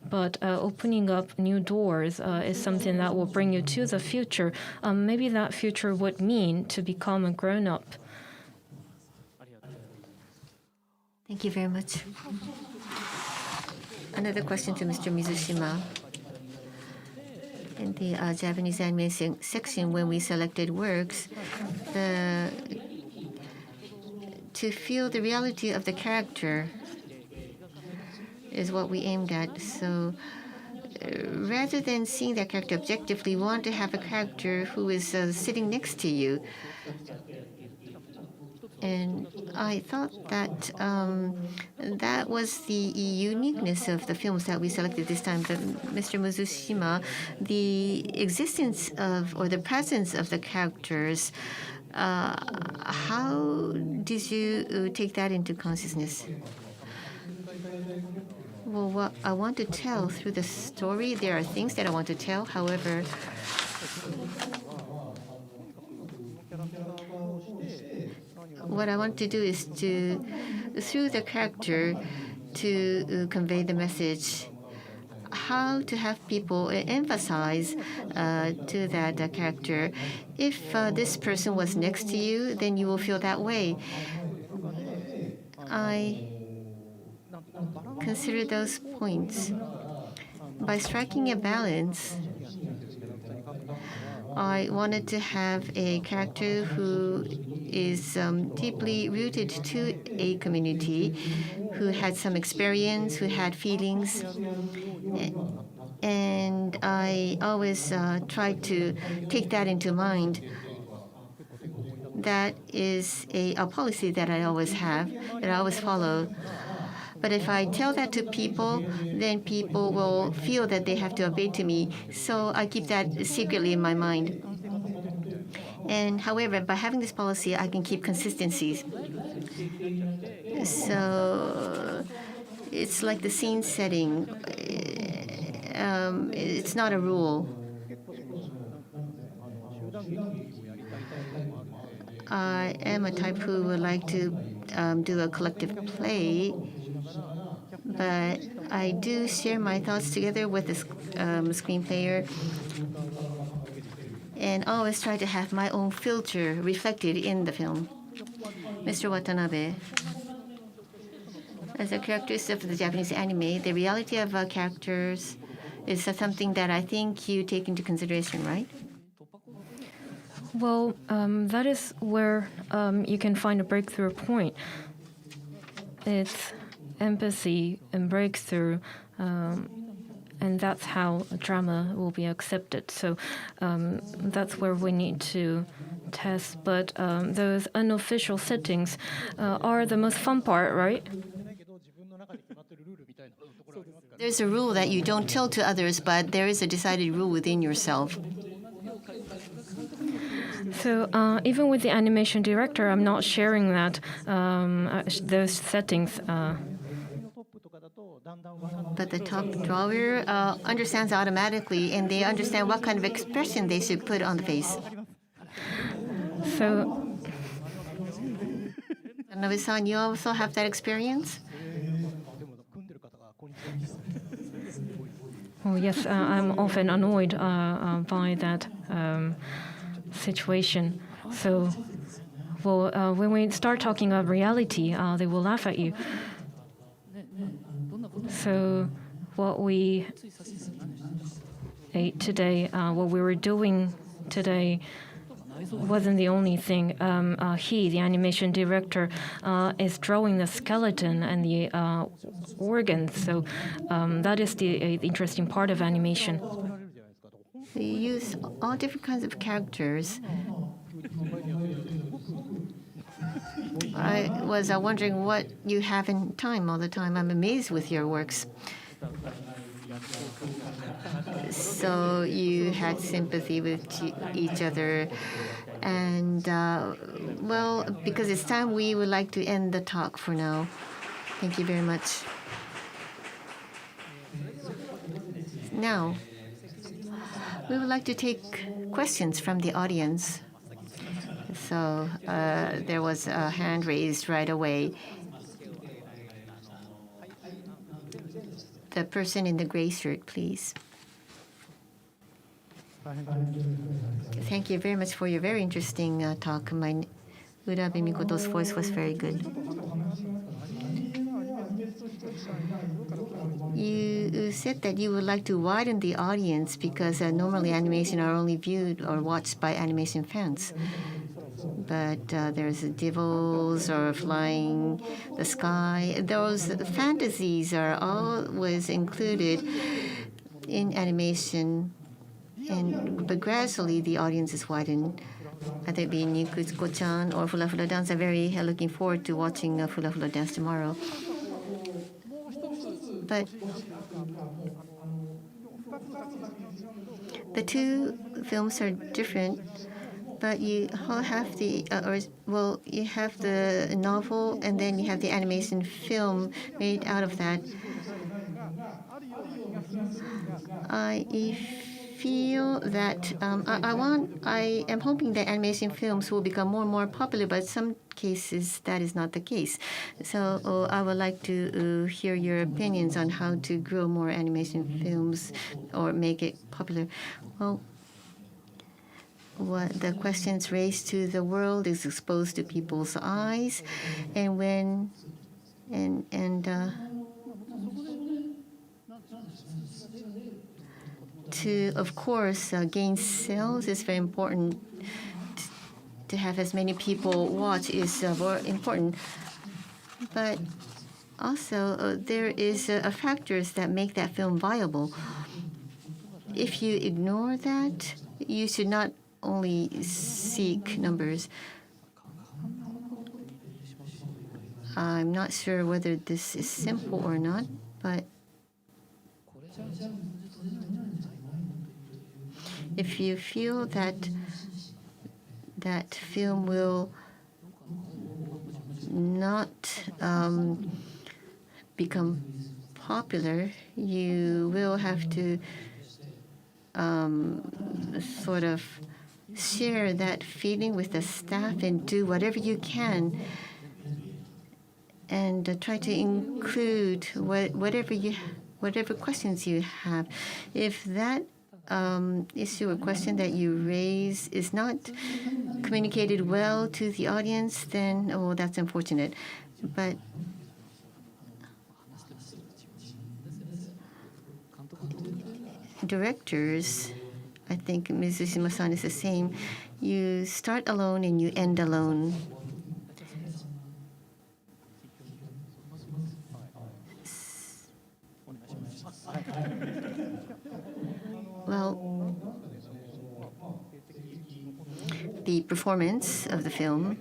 But opening up new doors is something that will bring you to the future. Maybe that future would mean to become a grown-up. Thank you very much. Another question to Mr. Mizushima. In the Japanese anime section, when we selected works, to feel the reality of the character is what we aimed at. So rather than seeing that character objectively, we want to have a character who is sitting next to you. And I thought that that was the uniqueness of the films that we selected this time. But Mr. Mizushima, the existence of or the presence of the characters, how did you take that into consciousness? Well, what I want to tell through the story, there are things that I want to tell. However, what I want to do is to, through the character, to convey the message, how to have people emphasize to that character. If this person was next to you, then you will feel that way. I consider those points. By striking a balance, I wanted to have a character who is deeply rooted to a community, who had some experience, who had feelings. And I always try to take that into mind. That is a policy that I always have, that I always follow. But if I tell that to people, then people will feel that they have to obey to me. So I keep that secretly in my mind. And however, by having this policy, I can keep consistencies. So it's like the scene setting. It's not a rule. I am a type who would like to do a collective play, but I do share my thoughts together with the screenplayer, and always try to have my own filter reflected in the film. Mr. Watanabe, as a characteristic of the Japanese anime, the reality of characters is something that I think you take into consideration, right? Well, that is where you can find a breakthrough point. It's empathy and breakthrough, and that's how a drama will be accepted. So that's where we need to test. But those unofficial settings are the most fun part, right? There's a rule that you don't tell to others, but there is a decided rule within yourself. So even with the animation director, I'm not sharing that those settings. But the top drawer understands automatically, and they understand what kind of expression they should put on the face. So, Nobe-san, you also have that experience? oh yes, I'm often annoyed by that situation. So, well, when we start talking about reality, they will laugh at you. So, what we ate today, what we were doing today, wasn't the only thing. He, the animation director, is drawing the skeleton and the organs. So that is the interesting part of animation. You use all different kinds of characters. I was wondering what you have in time all the time. I'm amazed with your works. So you had sympathy with each other. And, well, because it's time, we would like to end the talk for now. Thank you very much. Now, we would like to take questions from the audience. So there was a hand raised right away. The person in the gray shirt, please. Thank you very much for your very interesting talk. Urabe Mikoto's voice was very good. You said that you would like to widen the audience because normally animation are only viewed or watched by animation fans. But there's devils or flying the sky. Those fantasies are always included in animation, but gradually the audience is widened. Whether it be Nikuko-chan or Fulla Fulla Dance, I'm very looking forward to watching Fulla Fulla Dance tomorrow. But the two films are different. But you have the, you have the novel, and then you have the animation film made out of that. I feel that I am hoping that animation films will become more and more popular, but in some cases that is not the case. So I would like to hear your opinions on how to grow more animation films or make it popular. Well, what the questions raised to the world is exposed to people's eyes, and when to, of course, gain sales is very important. To have as many people watch is very important. But also, there is factors that make that film viable. If you ignore that, you should not only seek numbers. I'm not sure whether this is simple or not, but if you feel that that film will not become popular, you will have to sort of share that feeling with the staff and do whatever you can, and try to include whatever questions you have. If that issue or question that you raise is not communicated well to the audience, then that's unfortunate. But directors, I think Mizushima-san is the same. You start alone and you end alone. Well, the performance of the film.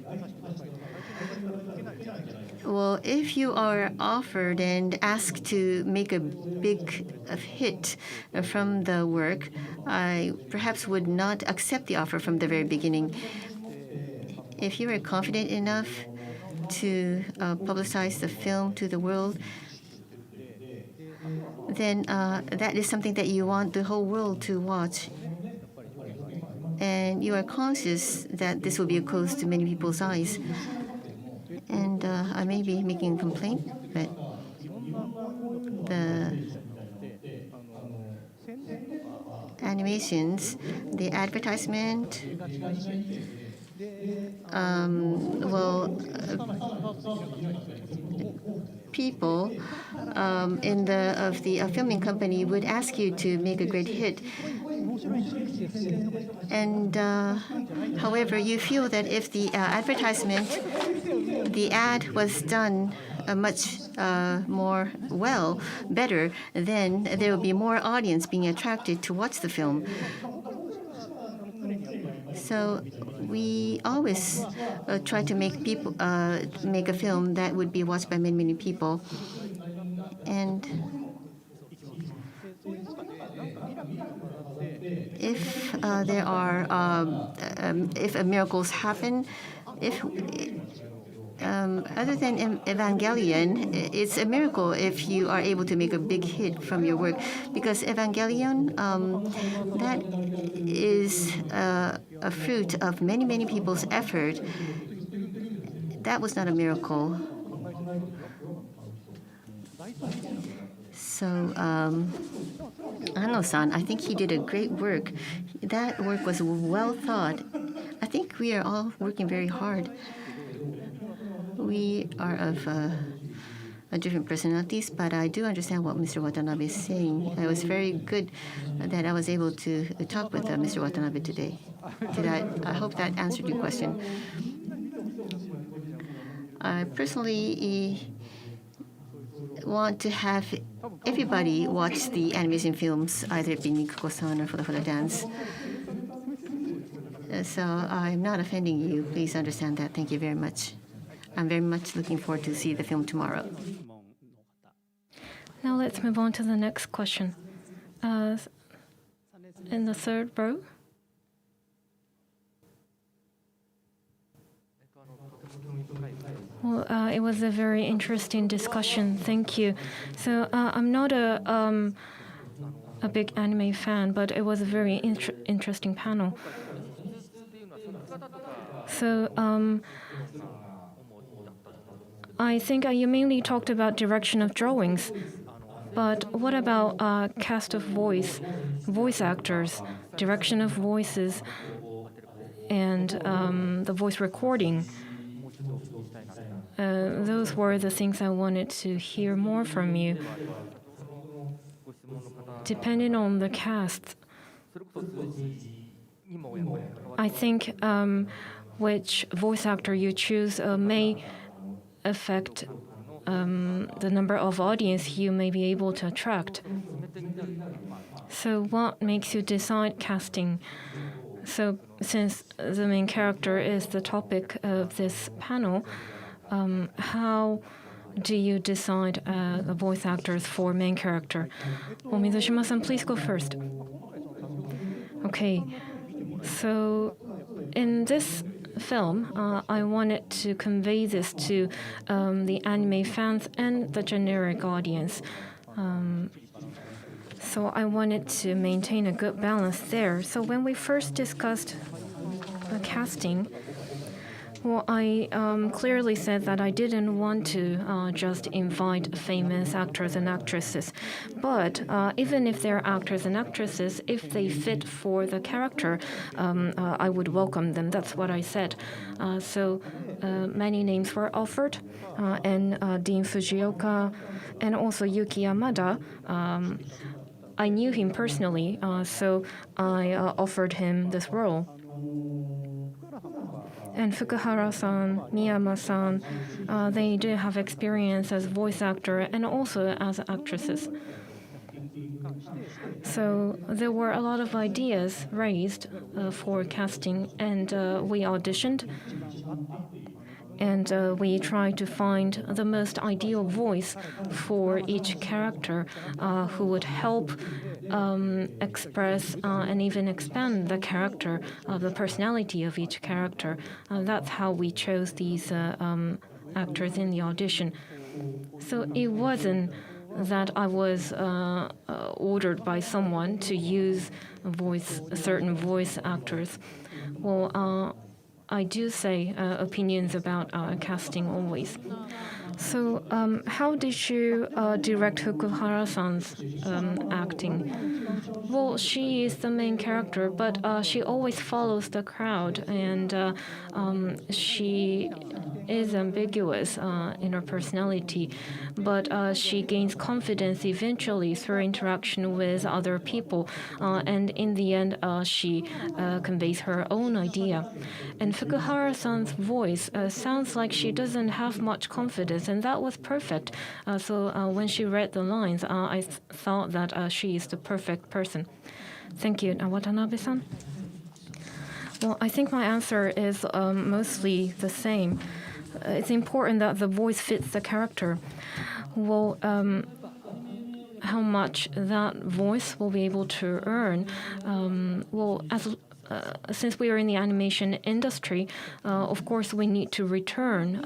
Well, if you are offered and asked to make a big hit from the work, I perhaps would not accept the offer from the very beginning. If you are confident enough to publicize the film to the world, then that is something that you want the whole world to watch. And you are conscious that this will be close to many people's eyes. And I may be making a complaint, but the animations, the advertisement, people in the filming company would ask you to make a great hit. And however, you feel that if the advertisement, the ad was done much better, then there will be more audience being attracted to watch the film. So we always try to make a film that would be watched by many, many people. And if there are if miracles happen, other than Evangelion, it's a miracle if you are able to make a big hit from your work, because Evangelion, that is a fruit of many, many people's effort. That was not a miracle. So, Ano-san, I think he did a great work. That work was well thought. I think we are all working very hard. We are of different personalities, but I do understand what Mr. Watanabe is saying. It was very good that I was able to talk with Mr. Watanabe today. I hope that answered your question. I personally want to have everybody watch the animation films, either it be Nikuko-san or Fulla Dance. So I'm not offending you. Please understand that. Thank you very much. I'm very much looking forward to see the film tomorrow. Now let's move on to the next question. In the third row. Well, it was a very interesting discussion. Thank you. So I'm not a a big anime fan, but it was a very interesting panel. So I think you mainly talked about direction of drawings, but what about cast of voice actors, direction of voices, and the voice recording? Those were the things I wanted to hear more from you. Depending on the cast, I think which voice actor you choose may affect the number of audience you may be able to attract. So what makes you decide casting? So since the main character is the topic of this panel, how do you decide the voice actors for main character? Well, Mizushima-san, please go first. Okay, so in this film, I wanted to convey this to the anime fans and the generic audience. So I wanted to maintain a good balance there. So when we first discussed the casting, well, I clearly said that I didn't want to just invite famous actors and actresses. But even if they're actors and actresses, if they fit for the character, I would welcome them. That's what I said. So many names were offered, and Dean Fujioka and also Yuki Yamada. I knew him personally, so I offered him this role. And Fukuhara-san, Miyama-san, they do have experience as voice actor and also as actresses. So there were a lot of ideas raised for casting, and we auditioned. And we tried to find the most ideal voice for each character who would help express and even expand the character of the personality of each character. That's how we chose these actors in the audition. So it wasn't that I was ordered by someone to use certain voice actors. Well, I do say opinions about casting always. So how did you direct Fukuhara-san's acting? Well, she is the main character, but she always follows the crowd, and she is ambiguous in her personality, but she gains confidence eventually through interaction with other people, and in the end, she conveys her own idea. And Fukuhara-san's voice sounds like she doesn't have much confidence, and that was perfect. So when she read the lines, I thought that she is the perfect person. Thank you. Watanabe-san? Well, I think my answer is mostly the same. It's important that the voice fits the character. Well, how much that voice will be able to earn? Since we are in the animation industry, of course we need to return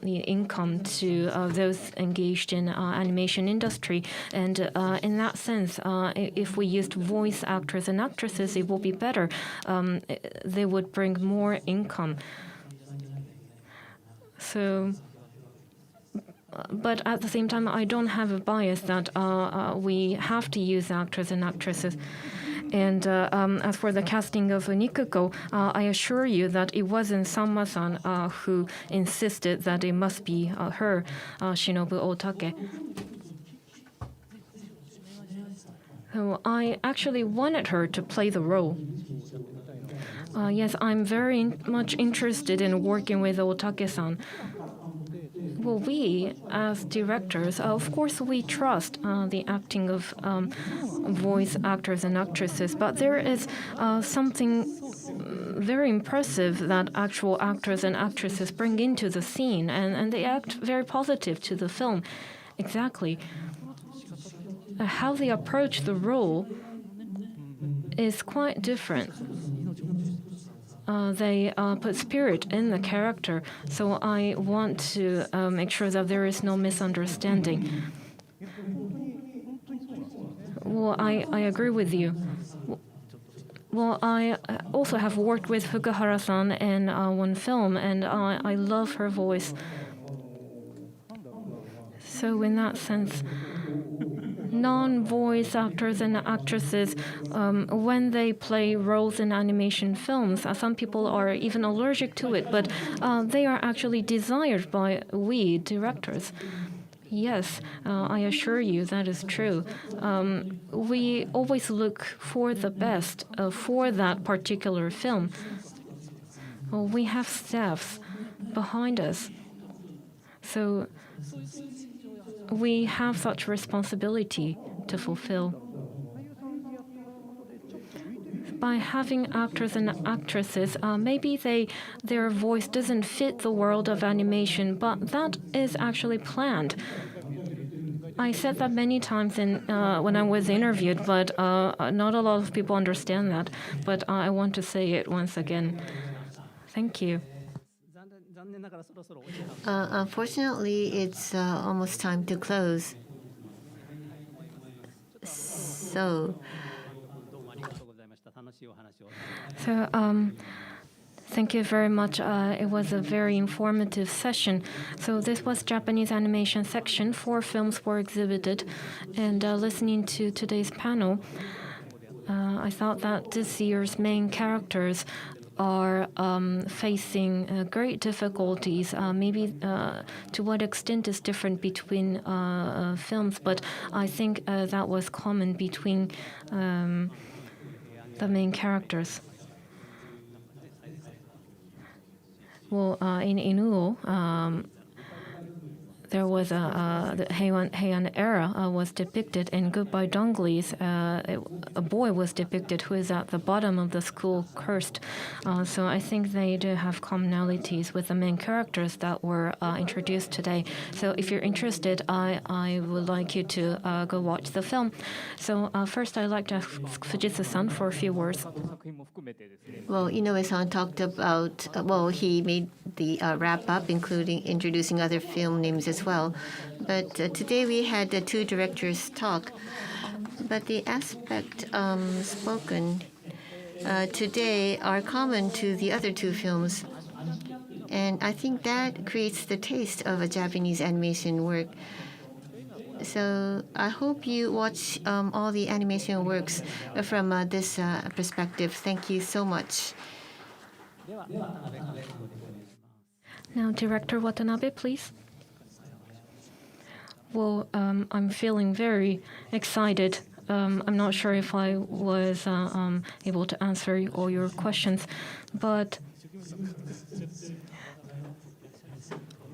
the income to those engaged in animation industry. And in that sense, if we used voice actors and actresses, it will be better. They would bring more income. So, but at the same time, I don't have a bias that we have to use actors and actresses. And as for the casting of Nicoko, I assure you that it wasn't Sanma-san who insisted that it must be her, Shinobu Otake. So I actually wanted her to play the role. Yes, I'm very much interested in working with Otake-san. Well, we, as directors, of course, we trust the acting of voice actors and actresses, but there is something very impressive that actual actors and actresses bring into the scene, and they act very positive to the film. Exactly. How they approach the role is quite different. They put spirit in the character, so I want to make sure that there is no misunderstanding. Well, I agree with you. Well, I also have worked with Fukuhara-san in one film, and I love her voice. So in that sense, non-voice actors and actresses, when they play roles in animation films, some people are even allergic to it, but they are actually desired by we directors. Yes, I assure you that is true. We always look for the best for that particular film. Well, we have staffs behind us, so we have such responsibility to fulfill. By having actors and actresses, maybe their voice doesn't fit the world of animation, but that is actually planned. I said that many times when I was interviewed, but not a lot of people understand that. But I want to say it once again. Thank you. Unfortunately, it's almost time to close. So, Thank you very much. It was a very informative session. So this was Japanese animation section. 4 films were exhibited. And listening to today's panel, I thought that this year's main characters are facing great difficulties. Maybe to what extent is different between films, but I think that was common between the main characters. Well, in Inuo, there was the Heian era was depicted. In Goodbye Donglies, a boy was depicted who is at the bottom of the school cursed. So I think they do have commonalities with the main characters that were introduced today. So if you're interested, I would like you to go watch the film. So first, I'd like to ask Fujitsu-san for a few words. well, Inoue-san talked about, he made the wrap up, including introducing other film names as well. But today we had the 2 directors talk. But the aspect spoken today are common to the other 2 films. And I think that creates the taste of a Japanese animation work. So I hope you watch all the animation works from this perspective. Thank you so much. Now, Director Watanabe, please. Well, I'm feeling very excited. I'm not sure if I was able to answer all your questions, but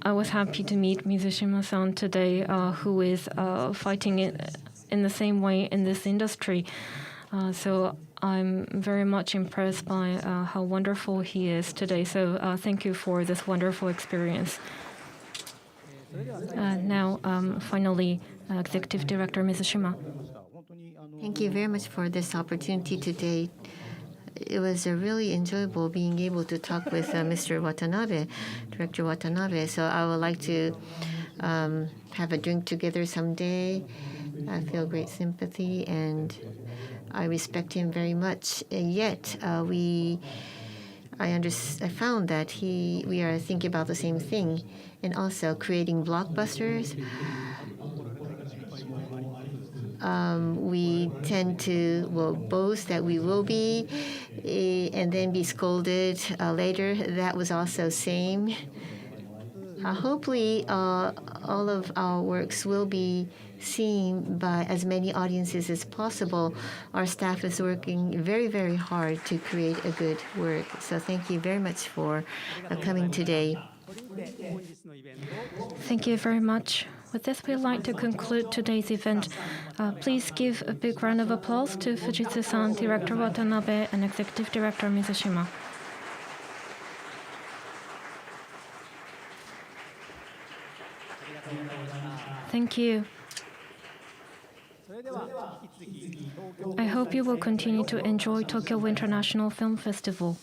I was happy to meet Mizushima-san today, who is fighting in the same way in this industry. So I'm very much impressed by how wonderful he is today. So thank you for this wonderful experience. Now, finally, Executive Director Mizushima. Thank you very much for this opportunity today. It was really enjoyable being able to talk with Mr. Watanabe, Director Watanabe. So I would like to have a drink together someday. I feel great sympathy and I respect him very much. Yet I found that we are thinking about the same thing, and also creating blockbusters. We tend to boast that we will be, and then be scolded later. That was also same. Hopefully, all of our works will be seen by as many audiences as possible. Our staff is working very, very hard to create a good work. So thank you very much for coming today. Thank you very much. With this, we'd like to conclude today's event. Please give a big round of applause to Fujitsu-san, Director Watanabe, and Executive Director Mizushima. Thank you. I hope you will continue to enjoy Tokyo International Film Festival.